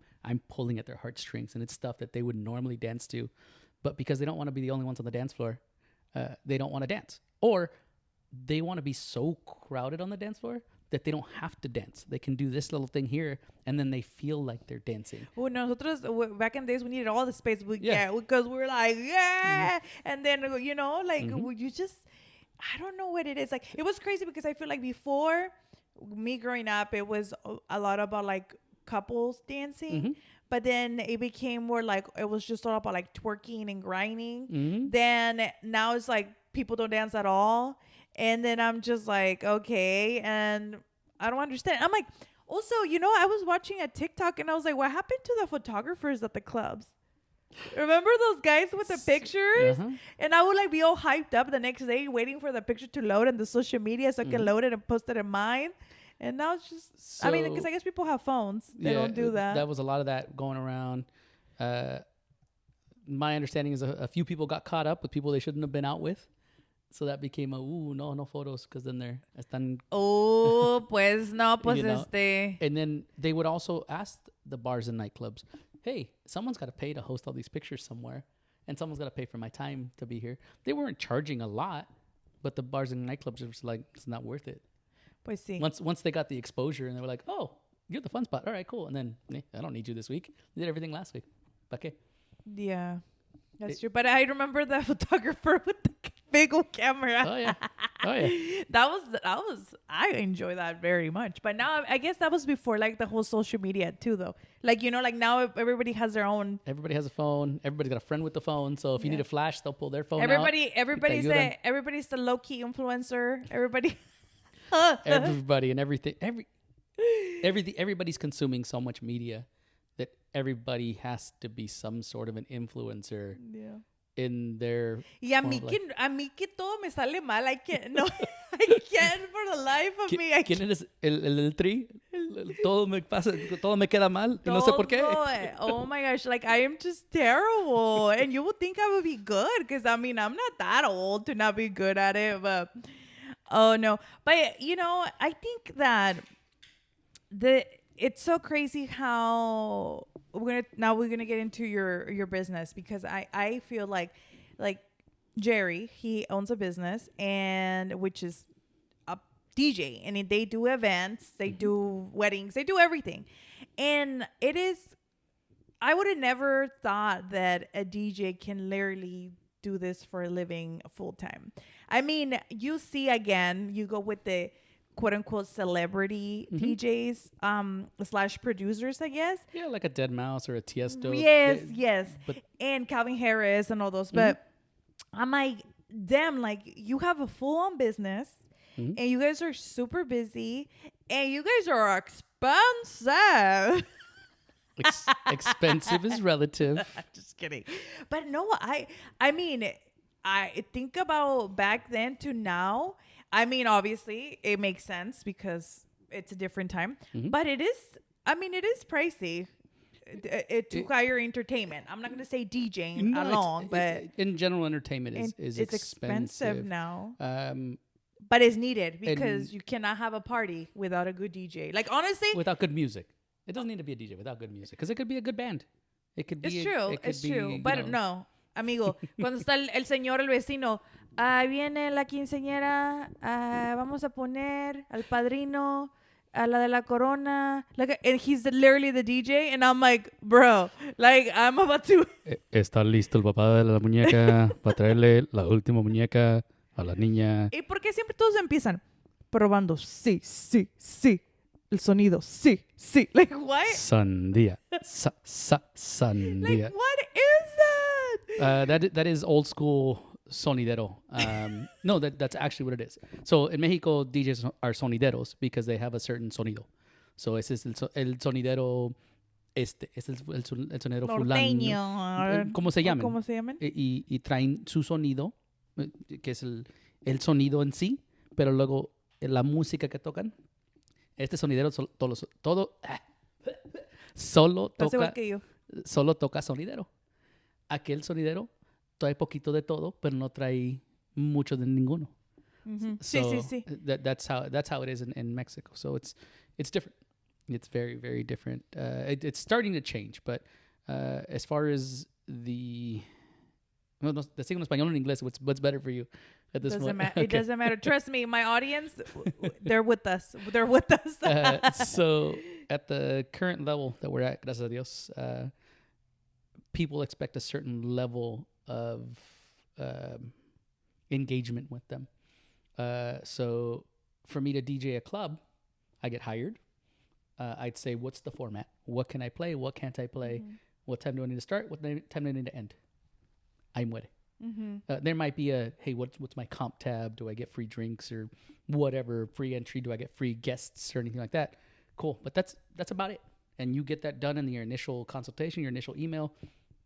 pulling at their heartstrings. And it's stuff that they would normally dance to. But because they don't want to be the only ones on the dance floor, they don't want to dance, or they want to be so crowded on the dance floor that they don't have to dance. They can do this little thing here, and then they feel like they're dancing. Well, nosotros back in the days we needed all the space because we were like and then like you just, I don't know what it is. Like, it was crazy because I feel like before me growing up, it was a lot about like couples dancing, but then it became more like it was just all about like twerking and grinding. Then now it's like people don't dance at all. And then I'm just like, okay. And I don't understand. I'm like, also, I was watching a TikTok and I was like, what happened to the photographers at the clubs? Remember those guys with the pictures? And I would like be all hyped up the next day waiting for the picture to load in the social media so I can load it and post it in mine. And now it's just, I mean, because I guess people have phones. They don't do that. That was a lot of that going around. My understanding is a few people got caught up with people they shouldn't have been out with. So that became no photos, because then they're están. Oh, pues no, pues And then they would also ask the bars and nightclubs, hey, someone's got to pay to host all these pictures somewhere, and someone's got to pay for my time to be here. They weren't charging a lot, but the bars and nightclubs were just like, it's not worth it. Pues sí. Once they got the exposure and they were like, oh, you're the fun spot. All right, cool. And then I don't need you this week. I did everything last week. ¿Para qué? Yeah, that's true. But I remember the photographer with the big old camera. Oh yeah. That was I enjoy that very much. But now I guess that was before like the whole social media too, though. Like, like now everybody has their own. Everybody has a phone. Everybody's got a friend with the phone. So if you need a flash, they'll pull their phone out. Everybody's the low key influencer. Everybody and everything. Everybody's consuming so much media that everybody has to be some sort of an influencer. Yeah. In their y a mí que todo me sale mal. I can't for the life of me. ¿Quién eres el tri? Todo me queda mal. No sé por qué. Oh my gosh, like I am just terrible. And you would think I would be good, because I mean I'm not that old to not be good at it, but oh no. But I think that it's so crazy how we're gonna get into your business, because I feel like Jerry, he owns a business, and which is a DJ, and they do events, they do weddings, they do everything. And it is, I would have never thought that a DJ can literally do this for a living full time. I mean, you see, again, you go with the quote unquote celebrity DJs / producers, I guess. Yeah, like a Dead Mouse or a Tiesto. Yes. And Calvin Harris and all those. But I'm like, damn, like you have a full on business and you guys are super busy and you guys are expensive. Expensive is relative. Just kidding. But no, I mean, I think about back then to now. I mean, obviously, it makes sense because it's a different time. But it is pricey to hire entertainment. I'm not going to say DJing along, but in general, entertainment is expensive now. But it's needed because you cannot have a party without a good DJ. Like, honestly, without good music. It doesn't need to be a DJ without good music, because it could be a good band. It could be. It's true. But no, amigo, cuando está el señor, el vecino, viene la quinceañera, vamos a poner al padrino, a la de la corona, and he's literally the DJ, and I'm like, bro, like I'm about to. Está listo el papá de la muñeca para traerle la última muñeca a la niña. ¿Y por qué siempre todos empiezan probando? Sí. El sonido, sí. Like, what? Sandía. Sandía. Like, what is that? That is old school sonidero. No, that's actually what it is. So in Mexico, DJs are sonideros because they have a certain sonido. So ese es el sonidero es el sonidero fulano. ¿Cómo se llaman? Y traen su sonido, que es el sonido en sí, pero luego la música que tocan. Este sonidero solo toca sonidero. Aquel sonidero trae poquito de todo, pero no trae mucho de ninguno. So sí. That's how it is in Mexico. So it's different. It's very, very different. It's starting to change, but as far as No, decir en español o en inglés. What's better for you at this point? Okay. It doesn't matter. Trust me, my audience, they're with us. They're with us. So at the current level that we're at, gracias a Dios, people expect a certain level of engagement with them. So for me to DJ a club, I get hired. I'd say, what's the format? What can I play? What can't I play? Mm-hmm. What time do I need to start? What time do I need to end? I'm with it. Mm-hmm. There might be hey, what's my comp tab? Do I get free drinks or whatever, free entry? Do I get free guests or anything like that? Cool. But that's about it. And you get that done in your initial consultation, your initial email,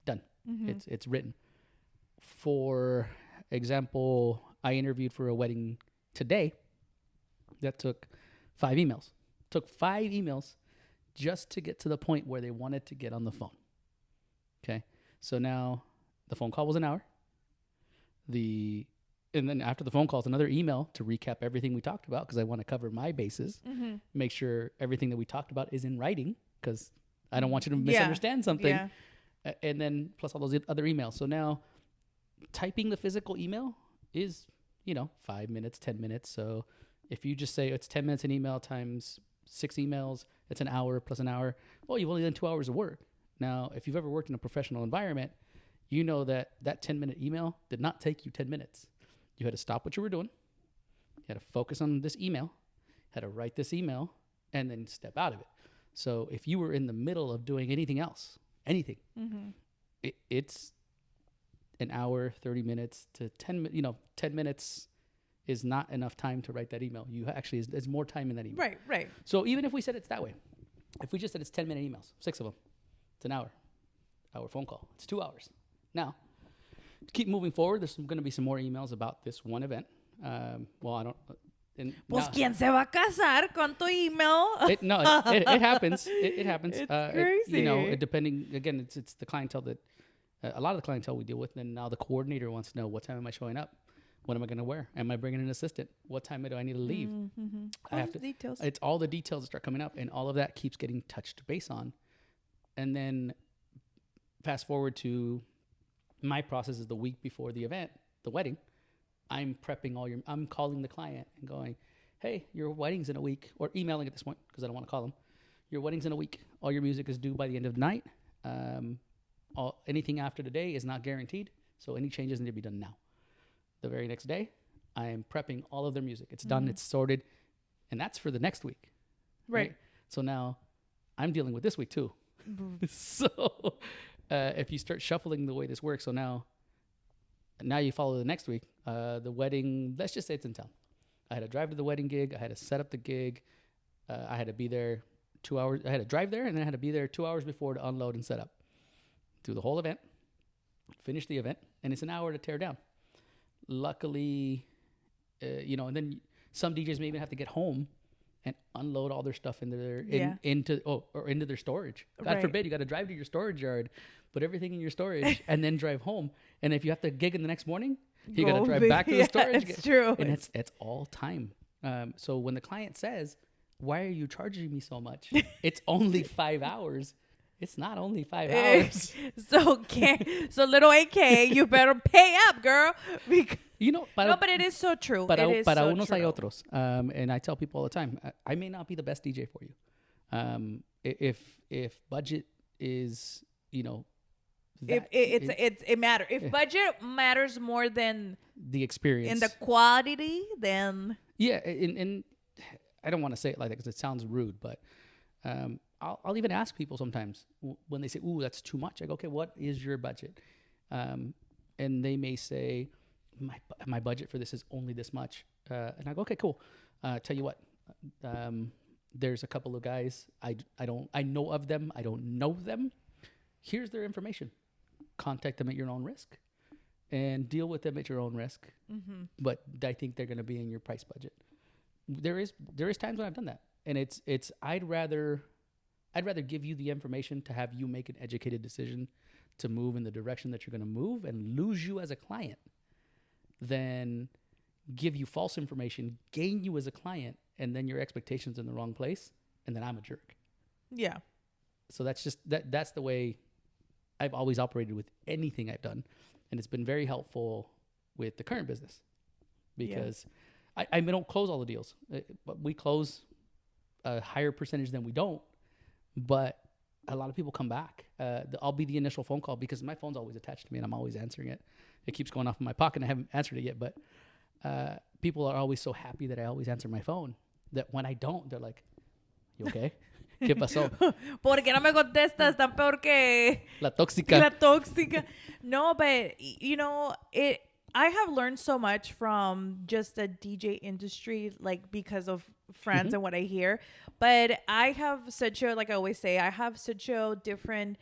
done. Mm-hmm. It's written. For example, I interviewed for a wedding today that took 5 emails. Took 5 emails just to get to the point where they wanted to get on the phone. Okay. So now the phone call was an hour. And then after the phone call, it's another email to recap everything we talked about because I want to cover my bases, make sure everything that we talked about is in writing because I don't want you to misunderstand something. Yeah. And then plus all those other emails. So now typing the physical email is, 5 minutes, 10 minutes. So if you just say it's 10 minutes an email times 6 emails, it's an hour plus an hour. Well, you've only done 2 hours of work. Now, if you've ever worked in a professional environment, you know that 10-minute email did not take you 10 minutes. You had to stop what you were doing. You had to focus on this email, had to write this email, and then step out of it. So if you were in the middle of doing anything else, it's an hour, 30 minutes to 10 minutes is not enough time to write that email. You actually, there's more time in that email. Right. So even if we said it's that way, if we just said it's 10-minute emails, 6 of them, it's an hour phone call. It's 2 hours. Now, to keep moving forward, there's going to be some more emails about this one event. Well, I don't... Pues, ¿quién se va a casar con tu email? It happens. It happens. It's crazy. Depending, again, it's the clientele that... a lot of the clientele we deal with, and now the coordinator wants to know, what time am I showing up? What am I going to wear? Am I bringing an assistant? What time do I need to leave? Details. It's all the details that start coming up, and all of that keeps getting touched base on. And then fast forward to my process is the week before the event, the wedding. I'm prepping I'm calling the client and going, hey, your wedding's in a week, or emailing at this point because I don't want to call them. Your wedding's in a week. All your music is due by the end of the night. Anything after today is not guaranteed. So any changes need to be done now. The very next day, I am prepping all of their music. It's done. It's sorted. And that's for the next week. Right. So now I'm dealing with this week too. So if you start shuffling the way this works, so now you follow the next week, the wedding, let's just say it's in town. I had to drive to the wedding gig. I had to set up the gig. I had to be there 2 hours. I had to drive there, and then I had to be there 2 hours before to unload and set up. Do the whole event, finish the event, and it's an hour to tear down. Luckily, and then some DJs may even have to get home and unload all their stuff into their storage. God forbid, you got to drive to your storage yard, put everything in your storage, and then drive home. And if you have to gig in the next morning, you got to drive back to the storage. It's true. And it's all time. So when the client says, "Why are you charging me so much?" It's only 5 hours. It's not only 5 hours. So little AK, you better pay up, girl. But it is so true. Para unos hay otros. And I tell people all the time, I may not be the best DJ for you. If budget is, it matters. If budget matters more than the experience and the quality, then and I don't want to say it like that because it sounds rude, but I'll even ask people sometimes when they say, "Ooh, that's too much." I go, "Okay, what is your budget?" And they may say, "My budget for this is only this much." And I go, "Okay, cool. Tell you what, there's a couple of guys I know of them. I don't know them. Here's their information. Contact them at your own risk, and deal with them at your own risk. Mm-hmm. But I think they're going to be in your price budget." There is times when I've done that, and it's I'd rather give you the information to have you make an educated decision to move in the direction that you're going to move and lose you as a client than give you false information, gain you as a client, and then your expectations in the wrong place, and then I'm a jerk. Yeah. So that's just that's the way I've always operated with anything I've done, and it's been very helpful with the current business because I don't close all the deals, but we close a higher percentage than we don't. But a lot of people come back. I'll be the initial phone call because my phone's always attached to me and I'm always answering it. It keeps going off in my pocket and I haven't answered it yet, but people are always so happy that I always answer my phone that when I don't, they're like, "You okay? ¿Qué pasó? ¿Por qué no me contestas? Tan peor que La tóxica." la tóxica. No, but you know, I have learned so much from just the DJ industry, like because of friends and what I hear. But I have such a, like I always say, I have such a different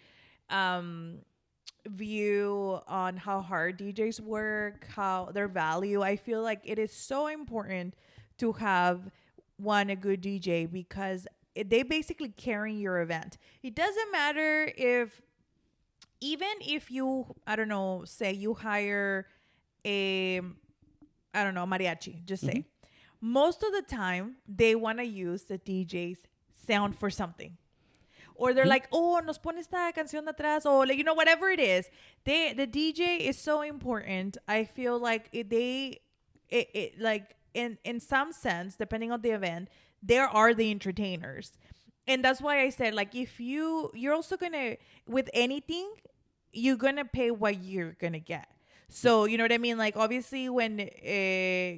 view on how hard DJs work, how their value. I feel like it is so important to have a good DJ because they basically carry your event. It doesn't matter even if you, I don't know, say you hire mariachi, just say. Most of the time, they want to use the DJ's sound for something. Or they're like, oh, nos pone esta canción de atrás, or like, you know, whatever it is. The DJ is so important. I feel like like in some sense, depending on the event, there are the entertainers. And that's why I said, like, if you're also gonna, with anything, you're gonna pay what you're gonna get. So, you know what I mean? Like, obviously, when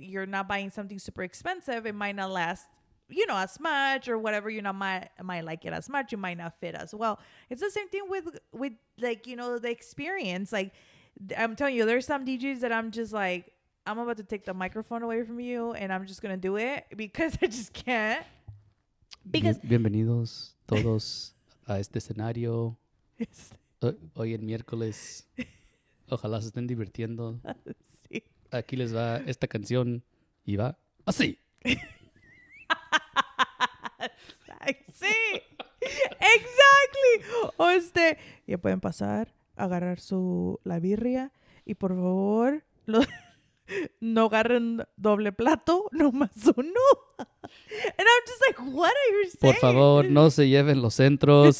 you're not buying something super expensive, it might not last, you know, as much or whatever. You know, might like it as much. You might not fit as well. It's the same thing with like, you know, the experience. Like, I'm telling you, there's some DJs that I'm just like, I'm about to take the microphone away from you and I'm just going to do it because I just can't. Because Bienvenidos todos a este escenario. Hoy en miércoles. Ojalá se estén divirtiendo. Sí. Aquí les va esta canción y va así. Sí, exactly. O ya pueden pasar, agarrar la birria y por favor no agarren doble plato, nomás uno. And I'm just like, what are you saying? Por favor, no se lleven los centros.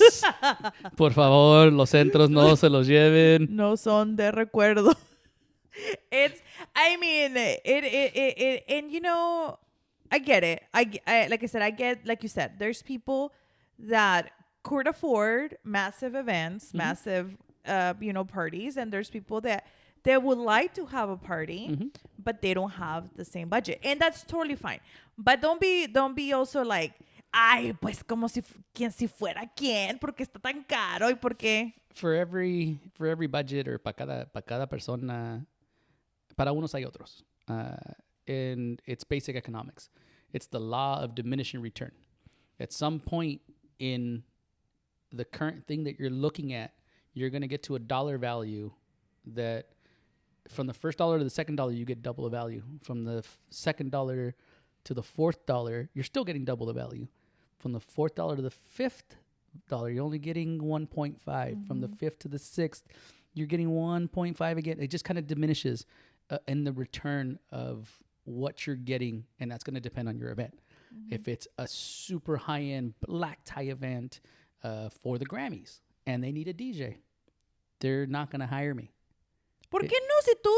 Por favor, los centros no se los lleven. No son de recuerdo. And you know, I get it. I like I said, I get, like you said, there's people that could afford massive events, massive, you know, parties. And there's people that they would like to have a party, but they don't have the same budget. And that's totally fine. But don't be also like, ay, pues como si fuera quién, porque está tan caro y porque. For every budget or para cada persona, para unos hay otros. And it's basic economics. It's the law of diminishing return. At some point in the current thing that you're looking at, you're going to get to a dollar value that from the first dollar to the second dollar, you get double the value. From the second dollar to the fourth dollar, you're still getting double the value. From the fourth dollar to the fifth dollar, you're only getting 1.5. From the fifth to the sixth, you're getting 1.5 again. It just kind of diminishes in the return of what you're getting, and that's going to depend on your event. If it's a super high-end black tie event for the Grammys and they need a DJ, they're not going to hire me. ¿Por qué no? Si tú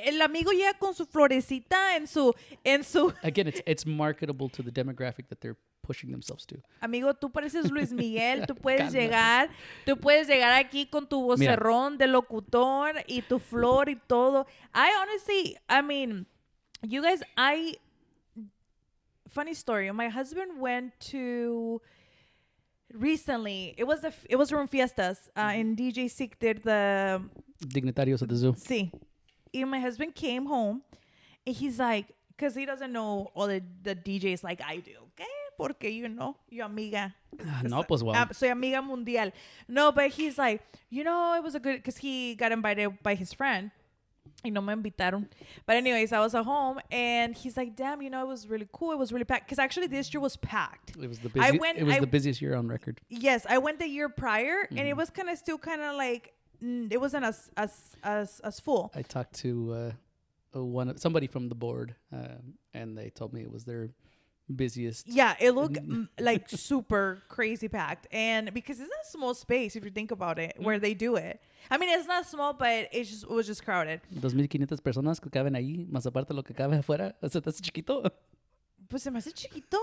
el amigo llega con su florecita en su Again, it's marketable to the demographic that they're pushing themselves to. Amigo, tú pareces Luis Miguel, tú puedes llegar aquí con tu vocerrón de locutor y tu flor y todo. I mean, you guys, funny story. My husband went to recently. It was from Fiestas, and DJ Zeke did the Dignitarios at the zoo. Sí. And my husband came home, and he's like, because he doesn't know all the DJs like I do, okay? Porque, you know, your amiga. No, pues well. Soy amiga mundial. No, but he's like, you know, it was a good, because he got invited by his friend. Y no me invitaron. But anyways, I was at home, and he's like, damn, you know, it was really cool. It was really packed. Because actually this year was packed. It was the busiest year on record. Yes, I went the year prior, and it was still kind of like, it wasn't as full. I talked to somebody from the board, and they told me it was their busiest. Yeah, it looked like super crazy packed. And because it's a small space, if you think about it, where they do it. I mean, it's not small, but it was just crowded. 2,500 personas que caben ahí, más aparte lo que cabe afuera. O sea, ¿estás chiquito? Pues se me hace chiquito.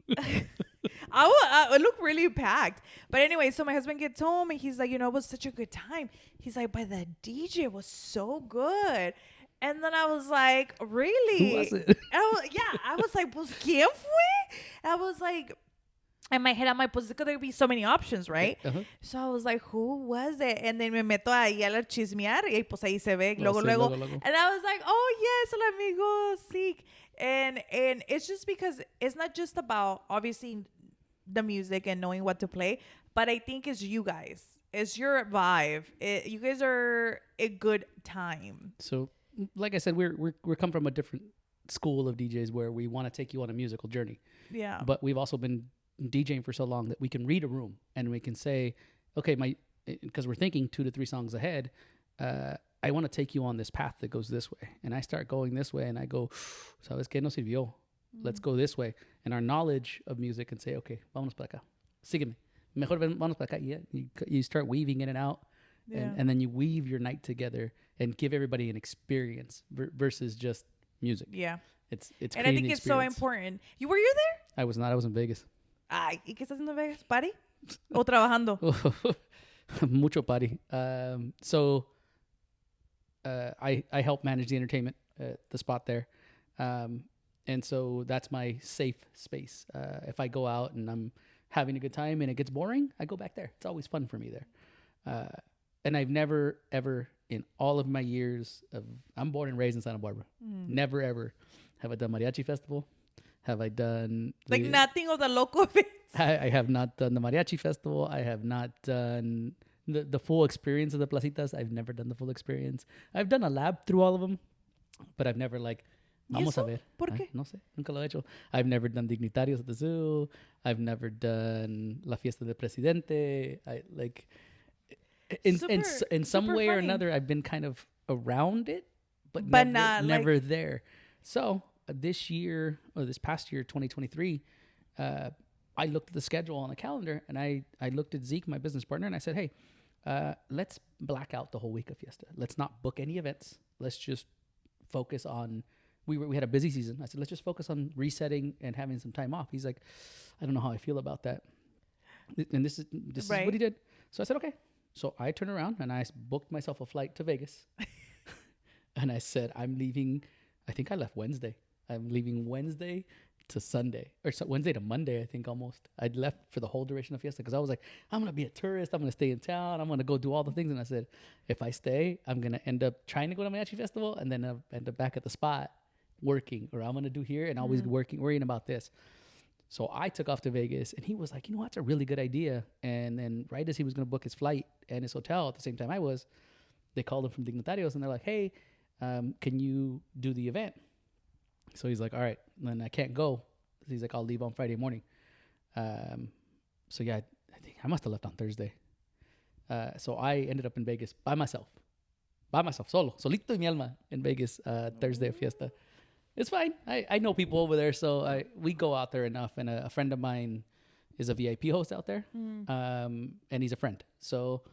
It looked really packed. But anyway, so my husband gets home and he's like, it was such a good time. He's like, but the DJ was so good. And then I was like, really? Who was it? I was like, pues, ¿quién fue? I was like, in my head, I'm like, pues, there could be so many options, right? Uh-huh. So I was like, who was it? And then me meto ahí a la chismiar y pues ahí se ve, luego. And I was like, oh, yes, el amigo Zeke. And it's just because it's not just about, obviously, the music and knowing what to play, but I think it's you guys. It's your vibe. You guys are a good time. So, like I said, we're come from a different school of DJs where we want to take you on a musical journey. Yeah. But we've also been DJing for so long that we can read a room and we can say, okay, because we're thinking 2 to 3 songs ahead, I want to take you on this path that goes this way. And I start going this way and I go, ¿sabes qué? No sirvió. Let's go this way. And our knowledge of music can say, okay, vámonos para acá. Sígueme. Mejor vámonos para acá. Yeah. You start weaving in and out. Yeah. And then you weave your night together and give everybody an experience versus just music. Yeah. It's and I think it's so important. Were you there? I was not. I was in Vegas. Ay, ¿y qué estás haciendo en Vegas? ¿Party? ¿O trabajando? Mucho party. So I help manage the entertainment, the spot there. And so that's my safe space. If I go out and I'm having a good time and it gets boring, I go back there. It's always fun for me there. And I've never, ever, in all of my years I'm born and raised in Santa Barbara. Never, ever have I done mariachi festival. Have I done... nothing of the local events? I have not done the mariachi festival. I have not done the full experience of the placitas. I've never done the full experience. I've done a lab through all of them, but I've never vamos a ver. ¿Por qué? No sé, nunca lo he hecho. I've never done Dignitarios at the zoo. I've never done La Fiesta del Presidente. In some way or another, I've been kind of around it, but never there. So this past year, 2023, I looked at the schedule on the calendar and I looked at Zeke, my business partner, and I said, hey, let's black out the whole week of Fiesta. Let's not book any events. Let's just focus on, we had a busy season. I said, let's just focus on resetting and having some time off. He's like, I don't know how I feel about that. And this is what he did. So I said, okay. So I turned around and I booked myself a flight to Vegas. And I said, I'm leaving, I think I left Wednesday. I'm leaving Wednesday to Sunday, or Wednesday to Monday, I think almost. I'd left for the whole duration of Fiesta because I was like, I'm going to be a tourist. I'm going to stay in town. I'm going to go do all the things. And I said, if I stay, I'm going to end up trying to go to Mariachi Festival and then I'll end up back at the spot working, or I'm going to do here and always worrying about this. So I took off to Vegas and he was like, that's a really good idea. And then right as he was going to book his flight and his hotel at the same time I was, they called him from Dignitarios and they're like, hey, can you do the event? So he's like, all right, then I can't go. He's like, I'll leave on Friday morning. So yeah, I think I must have left on Thursday. So I ended up in Vegas by myself, solito y mi alma in Vegas, Thursday of Fiesta. It's fine. I know people over there, so we go out there enough. And a friend of mine is a VIP host out there, and he's a friend. So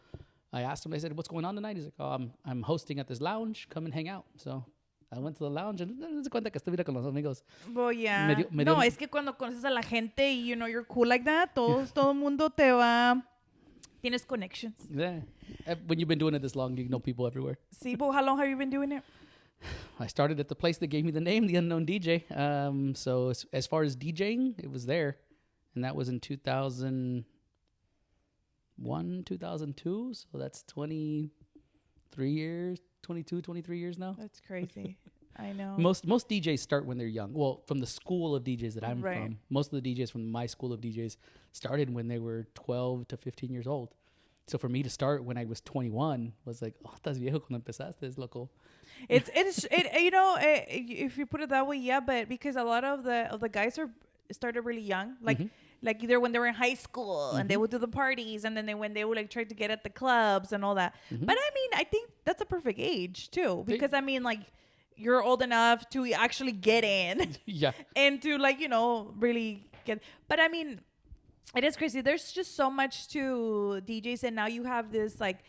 I asked him, I said, what's going on tonight? He's like, oh, I'm hosting at this lounge. Come and hang out. So I went to the lounge and se cuenta que estuviera con los amigos. Well, yeah. No, es que cuando conoces a la gente y, you're cool like that, todo el mundo te va... Tienes connections. Yeah. When you've been doing it this long, you know people everywhere. Sí, but how long have you been doing it? I started at the place that gave me the name, The Unknown DJ. So as far as DJing, it was there. And that was in 2001, 2002. So that's 23 years now. That's crazy. I know. Most DJs start when they're young. Well, from the school of DJs that I'm from, most of the DJs from my school of DJs started when they were 12 to 15 years old. So for me to start when I was 21 was like, oh, estás viejo cuando empezaste, es loco. It's if you put it that way, yeah, but because a lot of the guys started really young, like either when they were in high school and they would do the parties, and then when they would try to get at the clubs and all that. But I mean, I think that's a perfect age too, because I mean, you're old enough to actually get in. Yeah. And to like, really get. But I mean, it is crazy. There's just so much to DJs, and now you have this like,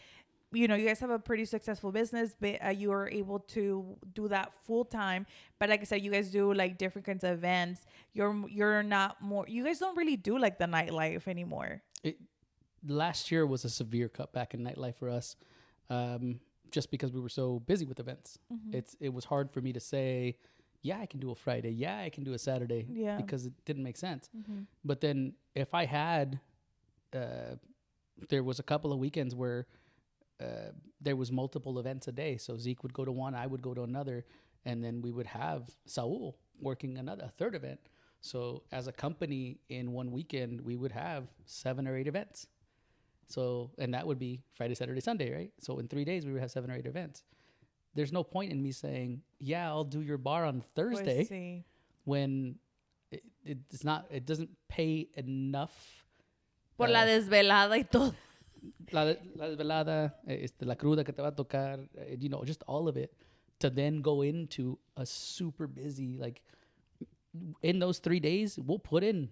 you guys have a pretty successful business, but you are able to do that full time. But like I said, you guys do like different kinds of events. You're not more. You guys don't really do like the nightlife anymore. Last year was a severe cutback in nightlife for us, just because we were so busy with events. Mm-hmm. It was hard for me to say, yeah, I can do a Friday. Yeah, I can do a Saturday. Yeah. Because it didn't make sense. Mm-hmm. But then if I had, there was a couple of weekends where there was multiple events a day. So Zeke would go to one, I would go to another, and then we would have Saul working a third event. So as a company in one weekend, we would have 7 or 8 events. So, and that would be Friday, Saturday, Sunday, right? So in 3 days, we would have 7 or 8 events. There's no point in me saying, yeah, I'll do your bar on Thursday when it's not, it doesn't pay enough. Por la desvelada y todo. La desvelada, la cruda que te va a tocar, just all of it, to then go into a super busy, like, in those 3 days, we'll put in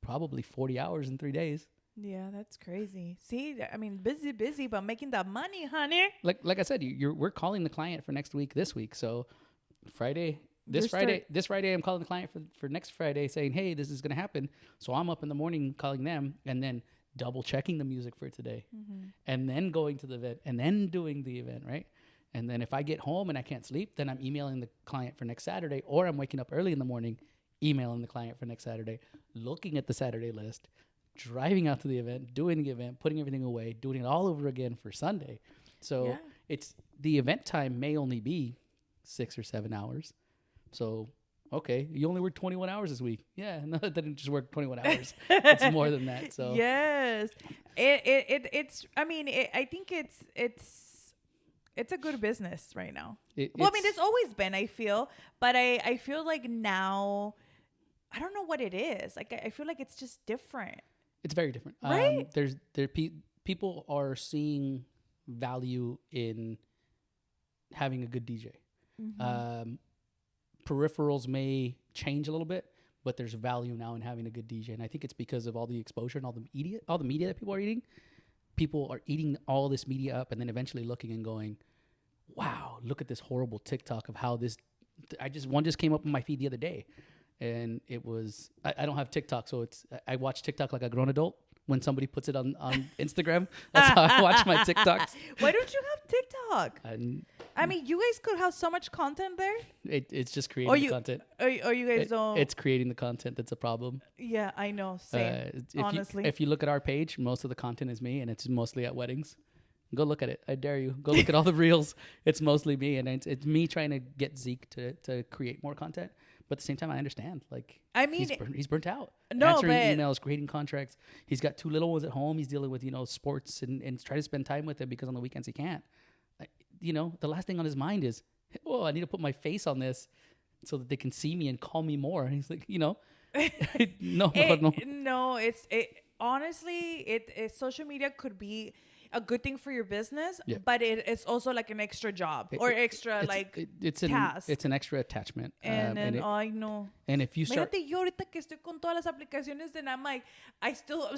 probably 40 hours in 3 days. Yeah, that's crazy. See, I mean, busy, but making that money, honey. Like I said, we're calling the client for next week, this week. So this Friday, I'm calling the client for next Friday saying, hey, this is going to happen. So I'm up in the morning calling them and then double checking the music for today, and then going to the event and then doing the event, right? And then if I get home and I can't sleep, then I'm emailing the client for next Saturday, or I'm waking up early in the morning, emailing the client for next Saturday, looking at the Saturday list, driving out to the event, doing the event, putting everything away, doing it all over again for Sunday. So it's the event time may only be 6 or 7 hours. So, okay, you only work 21 hours this week. Yeah, no, that didn't just work 21 hours. It's more than that. So yes, it's. I mean, I think it's a good business right now. I mean, it's always been, I feel, but I feel like now, I don't know what it is. Like, I feel like it's just different. It's very different. Right? People are seeing value in having a good DJ. Mm-hmm. Peripherals may change a little bit, but there's value now in having a good DJ. And I think it's because of all the exposure and all the media that people are eating. People are eating all this media up and then eventually looking and going, wow, look at this horrible TikTok of how this, one just came up on my feed the other day. And it was, I don't have TikTok, so I watch TikTok like a grown adult. When somebody puts it on Instagram, that's how I watch my TikToks. Why don't you have TikTok? I mean, you guys could have so much content there. It's just creating the content. Or you guys don't. It's creating the content that's a problem. Yeah, I know. Same. Honestly. If you look at our page, most of the content is me, and it's mostly at weddings. Go look at it. I dare you. Go look at all the reels. It's mostly me, and it's me trying to get Zeke to create more content. But at the same time, I understand. Like, I mean, he's burnt out. Answering emails, creating contracts. He's got 2 little ones at home. He's dealing with, sports and try to spend time with them because on the weekends he can't. The last thing on his mind is, oh, I need to put my face on this so that they can see me and call me more. And he's like, no. No, honestly, social media could be a good thing for your business, but it's also like an extra job or extra task. It's an extra attachment. And then I know. And if you start, yo ahorita que estoy con todas las aplicaciones, then I'm like, I'm so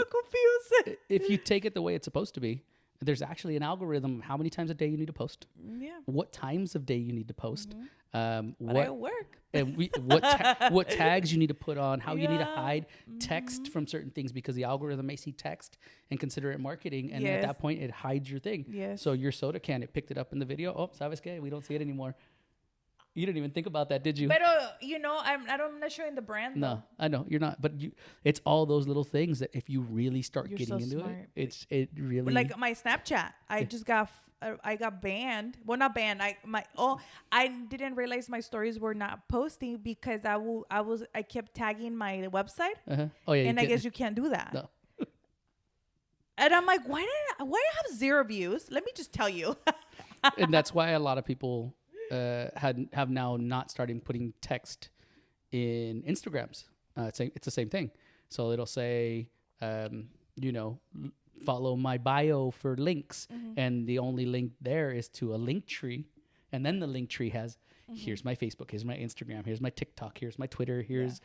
confused. If you take it the way it's supposed to be, there's actually an algorithm of how many times a day you need to post. Yeah. What times of day you need to post. But I work. And what tags you need to put on, how you need to hide text from certain things because the algorithm may see text and consider it marketing. And then at that point, it hides your thing. Yes. So your soda can, it picked it up in the video. Oh, ¿sabes qué? We don't see it anymore. You didn't even think about that, did you? But, I'm not showing the brand. No, though. I know you're not. But it's all those little things that if you really start You're getting so into smart. it really. Like my Snapchat, I just got banned. Well, not banned. I didn't realize my stories were not posting because I kept tagging my website. Oh yeah. And I guess you can't do that. No. And I'm like, why do I have 0 views? Let me just tell you. And that's why a lot of people have now not started putting text in Instagrams. It's the same thing. So it'll say, follow my bio for links. And the only link there is to a link tree. And then the link tree has, here's my Facebook, here's my Instagram, here's my TikTok, here's my Twitter, here's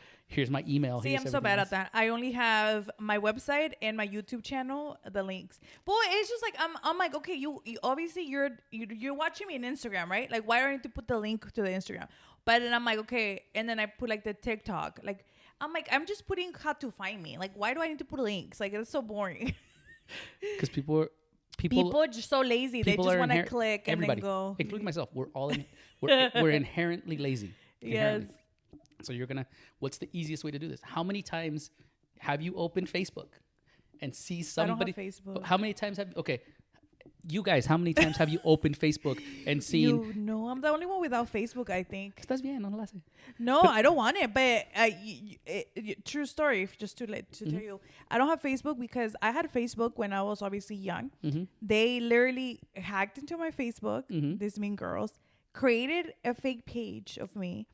my email. See, I'm so bad at that. I only have my website and my YouTube channel, the links. But it's just like I'm like, okay, you obviously you're watching me on Instagram, right? Like, why do I need to put the link to the Instagram? But then I'm like, okay, and then I put like the TikTok. Like, I'm like, I'm just putting how to find me. Like, why do I need to put links? Like, it's so boring. Because people are just so lazy. They just want to click and then go. Including myself. We're inherently lazy. Yes. So what's the easiest way to do this? How many times have you opened Facebook and see somebody? I don't have Facebook. How many times you guys, how many times have you opened Facebook and seen? I'm the only one without Facebook, I think. ¿Estás bien? No lo hace. No, I don't want it. But true story, just to tell you, I don't have Facebook because I had Facebook when I was obviously young. They literally hacked into my Facebook, these mean girls, created a fake page of me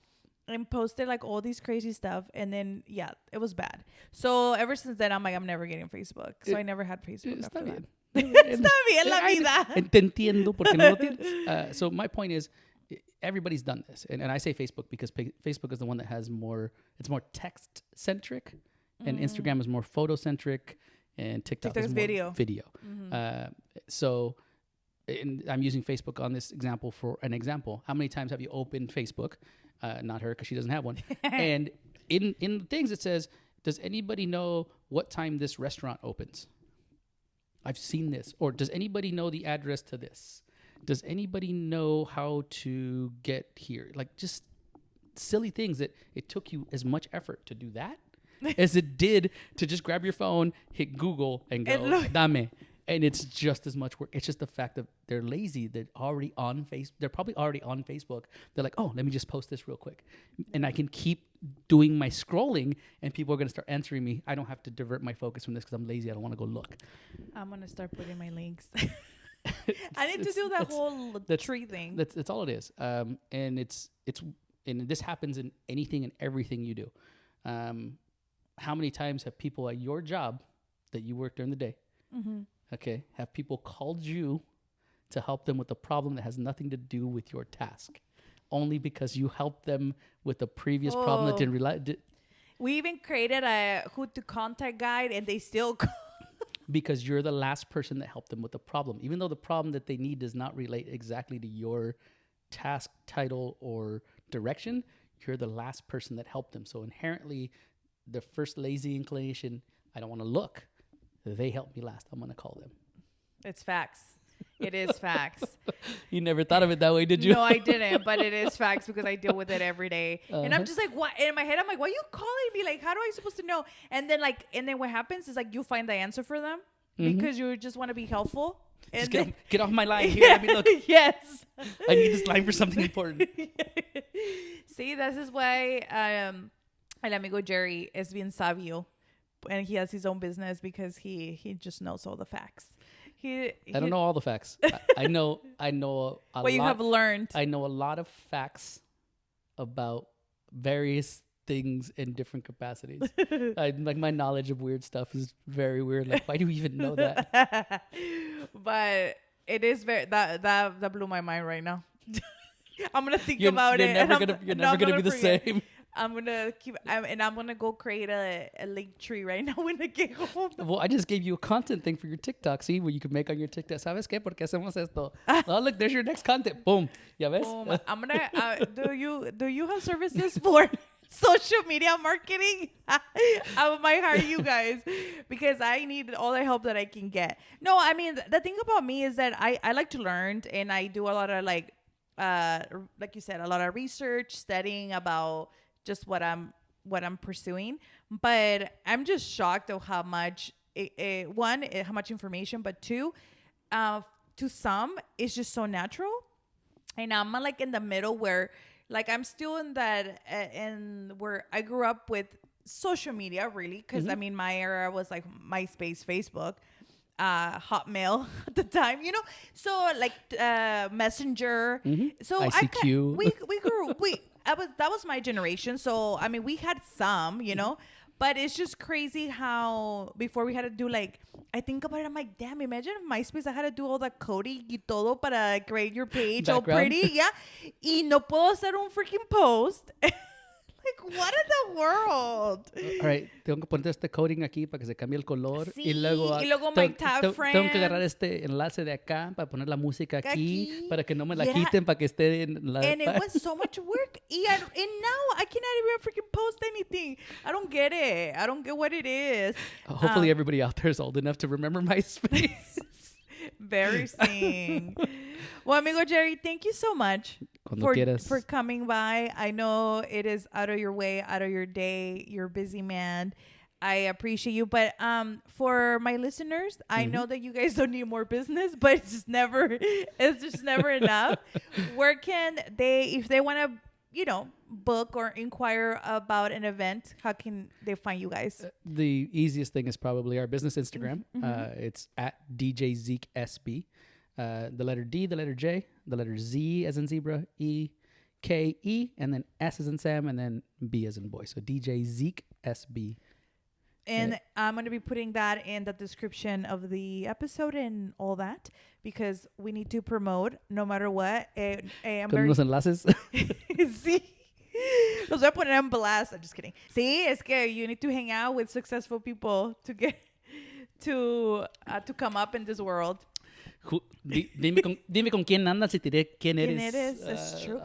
and posted like all these crazy stuff. And then, it was bad. So ever since then, I'm like, I'm never getting Facebook. So I never had Facebook after that. Está bien la vida. Te entiendo porque no lo tienes. So my point is, everybody's done this. And I say Facebook because Facebook is the one that has it's more text centric and Instagram is more photo centric and TikTok is more video. So I'm using Facebook on this example for an example. How many times have you opened Facebook? Not her because she doesn't have one. And in the things it says, does anybody know what time this restaurant opens? I've seen this. Or does anybody know the address to this? Does anybody know how to get here? Like just silly things that it took you as much effort to do that as it did to just grab your phone, hit Google and go, dame. And it's just as much work. It's just the fact that they're lazy. They're already on Facebook. They're probably already on Facebook. They're like, oh, let me just post this real quick. And I can keep doing my scrolling and people are going to start answering me. I don't have to divert my focus from this because I'm lazy. I don't want to go look. I'm going to start putting my links. I need to do that whole tree thing. That's all it is. And and this happens in anything and everything you do. How many times have people at your job that you work during the day, okay, have people called you to help them with a problem that has nothing to do with your task, only because you helped them with a previous problem that didn't relate? We even created a who to contact guide, and they still call. Because you're the last person that helped them with the problem, even though the problem that they need does not relate exactly to your task title or direction. You're the last person that helped them. So inherently, the first lazy inclination, I don't want to look. They helped me last. I'm going to call them. It's facts. It is facts. You never thought of it that way, did you? No, I didn't. But it is facts because I deal with it every day. And I'm just like, what? In my head, I'm like, why are you calling me? Like, how do I supposed to know? And then what happens is like you find the answer for them because you just want to be helpful. And just get off my line here. Let me look. Yes. I need this line for something important. See, this is why el amigo Jerry is bien sabio. And he has his own business because he just knows all the facts. I don't know all the facts. I know a lot. You have learned. I know a lot of facts about various things in different capacities. Like my knowledge of weird stuff is very weird. Like, why do we even know that? But it is that blew my mind right now. I'm gonna think about it. You're never gonna be the same. I'm gonna I'm gonna go create a link tree right now when I get home. Well, I just gave you a content thing for your TikTok. See what you can make on your TikTok. ¿Sabes qué? Porque hacemos esto. Oh, look, there's your next content. Boom. ¿Ya ves? Boom. I'm gonna. Do you have services for social media marketing? I might hire you guys because I need all the help that I can get. No, I mean the thing about me is that I like to learn and I do a lot of like you said, a lot of research, studying about just what I'm pursuing, but I'm just shocked of how much how much information, but two, to some it's just so natural, and I'm like in the middle where like I'm still in that and where I grew up with social media really because I mean my era was like MySpace, Facebook, Hotmail at the time, so like Messenger, so ICQ. we grew that was my generation, so I mean we had some, But it's just crazy how before we had to do like, I think about it, I'm like, damn, imagine if MySpace I had to do all that coding y todo para create your page all pretty. Yeah. Y no puedo hacer un freaking post. Like, what in the world? All right, tengo que poner este coding aquí para que se cambie el color. Sí, y luego my tab friends. tengo que agarrar este enlace de acá para poner la música aquí para que no me la quiten, para que esté en la... And it was so much work. And now I cannot even freaking post anything. I don't get it. I don't get what it is. Hopefully everybody out there is old enough to remember MySpace. Very sing. Well, amigo Jerry, thank you so much for coming by. I know it is out of your way, out of your day. You're a busy man. I appreciate you. But for my listeners, I know that you guys don't need more business, but it's just never enough. Where can they, if they want to, book or inquire about an event, how can they find you guys? The easiest thing is probably our business Instagram. It's at DJ Zeke SB. The letter D, the letter J, the letter Z as in zebra, E, K, E, and then S as in Sam, and then B as in boy. So DJ Zeke SB. And I'm going to be putting that in the description of the episode and all that, because we need to promote no matter what. Con unos enlaces. Sí. Los voy a poner en blast. I'm just kidding. Sí, es que you need to hang out with successful people to get to come up in this world. Dime con quién andas y te diré quién eres. ¿Quién eres? That's true.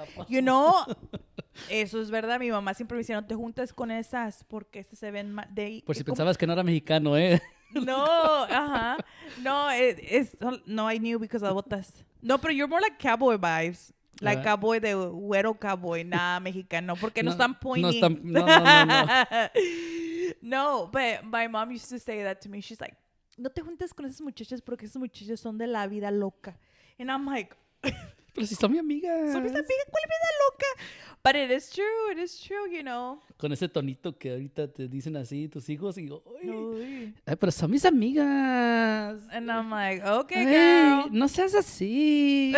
Eso es verdad. Mi mamá siempre me decía, no te juntes con esas porque se ven de... Por si pensabas que no era mexicano, ¿eh? No, No, no, I knew because of botas. No, pero you're more like cowboy vibes. Like cowboy de güero cowboy, nada mexicano, porque no están pointing. No. No, but my mom used to say that to me. She's like, no te juntes con esas muchachas porque esas muchachas son de la vida loca. And I'm like... Pero si son mi amiga. Son mis amigas, ¿cuál vida loca? But it is true, Con ese tonito que ahorita te dicen así tus hijos y pero son mis amigas. And I'm like, okay, girl. No seas así.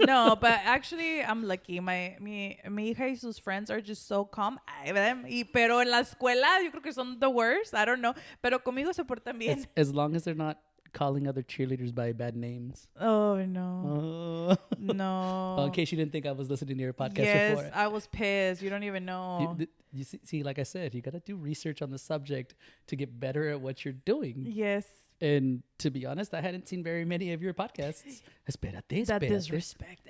No, but actually, I'm lucky. Mi hija y sus friends are just so calm. Pero en la escuela, yo creo que son the worst. I don't know. Pero conmigo se portan bien. As long as they're not calling other cheerleaders by bad names. Oh, no. No. Well, in case you didn't think I was listening to your podcast before. Yes, I was pissed. You don't even know. You see, like I said, you got to do research on the subject to get better at what you're doing. Yes. And to be honest, I hadn't seen very many of your podcasts. Espérate. That disrespect.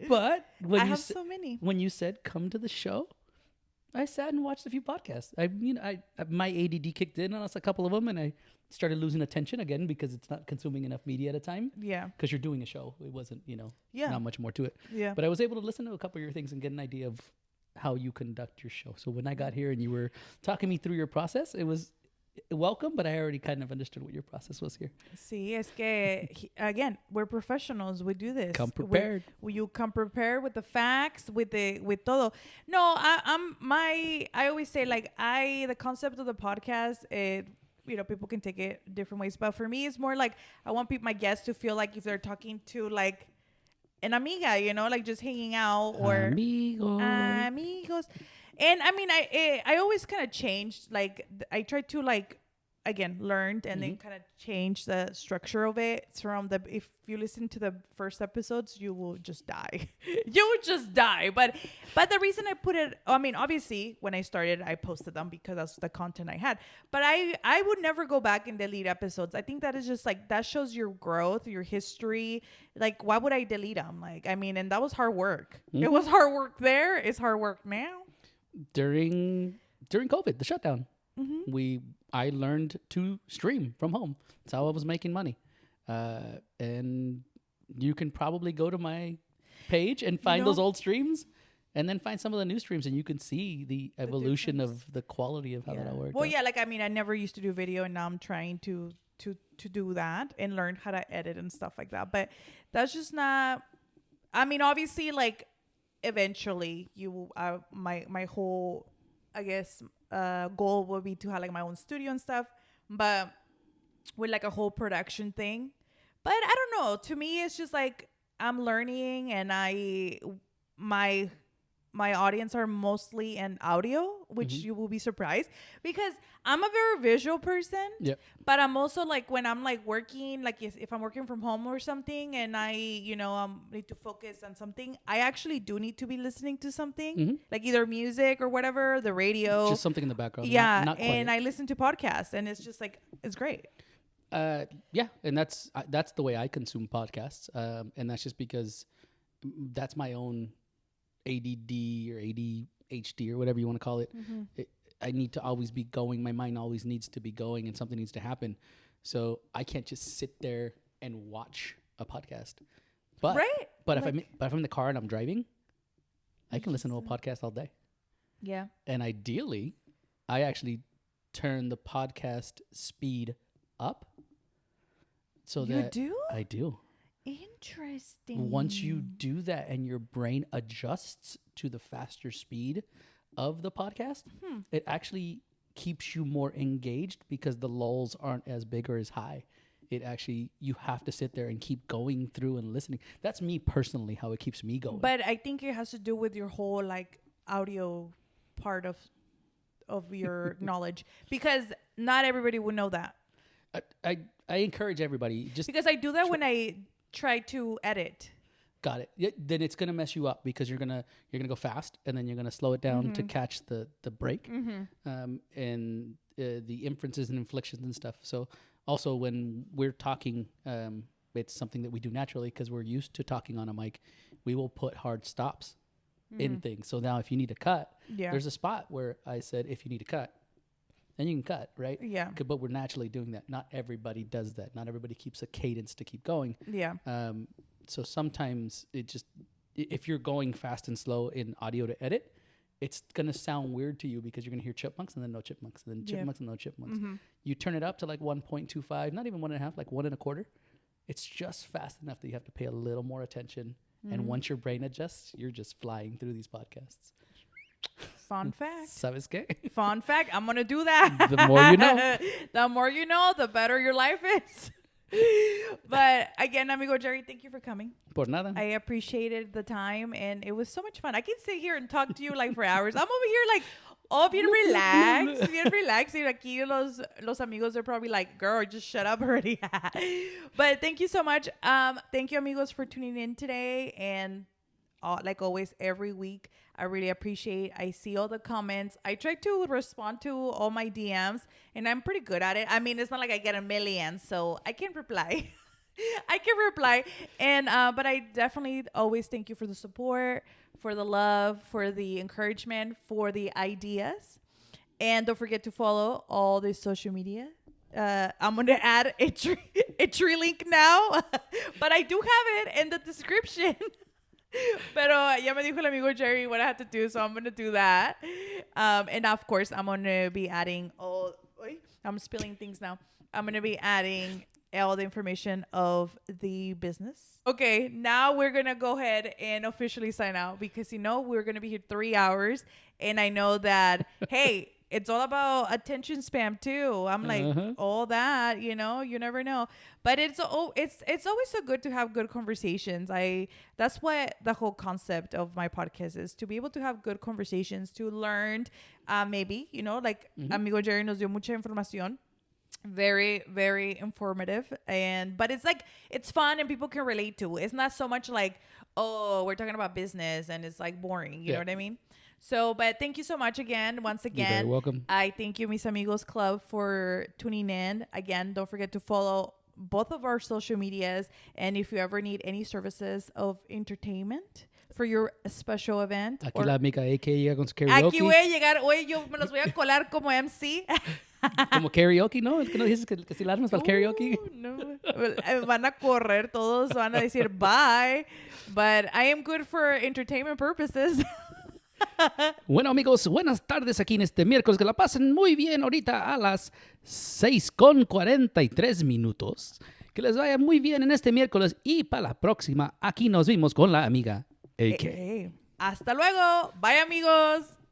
But when I have so many. When you said come to the show, I sat and watched a few podcasts. My ADD kicked in on us, a couple of them, and I started losing attention again because it's not consuming enough media at a time. Yeah. Because you're doing a show. It wasn't, not much more to it. Yeah. But I was able to listen to a couple of your things and get an idea of how you conduct your show. So when I got here and you were talking me through your process, it was welcome, but I already kind of understood what your process was here. Sí, es que, again, we're professionals. We do this. Come prepared. You come prepared with the facts, with todo. No, I always say, like, the concept of the podcast, people can take it different ways. But for me, it's more like I want my guests to feel like if they're talking to, like, an amiga, like just hanging out or... Amigos. And I mean, I always kind of changed, like, I tried to, like, again, learned and then kind of change the structure of it. From if you listen to the first episodes, you will just die. You would just die. But the reason I put it, I mean, obviously, when I started, I posted them because that's the content I had. But I would never go back and delete episodes. I think that is just, like, that shows your growth, your history. Like, why would I delete them? Like, I mean, and that was hard work. It was hard work there. It's hard work now. During COVID, the shutdown, I learned to stream from home. That's how I was making money. And you can probably go to my page and find those old streams and then find some of the new streams, and you can see the evolution of the quality of how that all worked. Well, yeah, like, I mean, I never used to do video, and now I'm trying to do that and learn how to edit and stuff like that. But that's just not, I mean, obviously, like, eventually my whole, I guess, goal would be to have, like, my own studio and stuff, but with, like, a whole production thing. But I don't know, to me it's just like I'm learning, and my my audience are mostly in audio, which you will be surprised because I'm a very visual person. Yep. But I'm also like when I'm like working, like if I'm working from home or something and I, need to focus on something, I actually do need to be listening to something like either music or whatever, the radio. Just something in the background. Yeah. Not quiet. And I listen to podcasts and it's just like, it's great. Yeah. And that's the way I consume podcasts. And that's just because that's my own ADD or ADHD or whatever you want to call it. I need to always be going. My mind always needs to be going and something needs to happen. So I can't just sit there and watch a podcast. But if I'm in the car and I'm driving, I can listen to a podcast all day. Yeah. And ideally, I actually turn the podcast speed up. So you that do? I do. Interesting. Once you do that and your brain adjusts to the faster speed of the podcast, it actually keeps you more engaged because the lulls aren't as big or as high. It actually, you have to sit there and keep going through and listening. That's me personally, how it keeps me going. But I think it has to do with your whole like audio part of your knowledge because not everybody would know that. I encourage everybody just because I do that when I try to edit. Got it. Yeah, then it's gonna mess you up because you're gonna go fast and then you're gonna slow it down to catch the break, and the inferences and inflections and stuff. So also when we're talking, it's something that we do naturally because we're used to talking on a mic. We will put hard stops in things. So now if you need to cut, there's a spot where I said if you need to cut, then you can cut, right? Yeah. But we're naturally doing that. Not everybody does that. Not everybody keeps a cadence to keep going. Yeah. So sometimes it just, if you're going fast and slow in audio to edit, it's going to sound weird to you because you're going to hear chipmunks and then no chipmunks and then chipmunks and no chipmunks. You turn it up to like 1.25, not even 1.5, like 1.25. It's just fast enough that you have to pay a little more attention. And once your brain adjusts, you're just flying through these podcasts. Fun fact. ¿Sabes qué? Fun fact. I'm going to do that. The more you know. The more you know, the better your life is. But again, amigo Jerry, thank you for coming. Por nada. I appreciated the time and it was so much fun. I can sit here and talk to you like for hours. I'm over here like all bien relaxed, bien relaxed. And aquí los amigos are probably like, girl, just shut up already. But thank you so much. Thank you, amigos, for tuning in today. And like always, every week, I really appreciate. I see all the comments. I try to respond to all my DMs, and I'm pretty good at it. I mean, it's not like I get a million, so I can reply. I can reply. And but I definitely always thank you for the support, for the love, for the encouragement, for the ideas. And don't forget to follow all the social media. I'm going to add a tree link now, but I do have it in the description. Pero ya me dijo el amigo Jerry what I had to do, so I'm going to do that. And of course, I'm going to be adding I'm spilling things now. I'm going to be adding all the information of the business. Okay, now we're going to go ahead and officially sign out because, we're going to be here 3 hours. And I know that, hey, it's all about attention spam too. I'm like, all that, you never know. But it's always so good to have good conversations. That's what the whole concept of my podcast is, to be able to have good conversations, to learn, maybe, Amigo Jerry nos dio mucha información. Very, very informative. But it's like, it's fun and people can relate to. It's not so much like, oh, we're talking about business and it's like boring. You know what I mean? So, but thank you so much again. Once again, you're very welcome. I thank you, Mis Amigos Club, for tuning in. Again, don't forget to follow both of our social medias. And if you ever need any services of entertainment for your special event. Aquí la amiga AK llega con su karaoke. Aquí voy a llegar. Oye, yo me los voy a colar como MC. Como karaoke, ¿no? Es que no dices que si la armas para el karaoke. No. Van a correr todos. Van a decir bye. But I am good for entertainment purposes. Bueno, amigos, buenas tardes aquí en este miércoles. Que la pasen muy bien ahorita a las 6:43. Que les vaya muy bien en este miércoles. Y para la próxima, aquí nos vimos con la amiga AK. Hasta luego. Bye, amigos.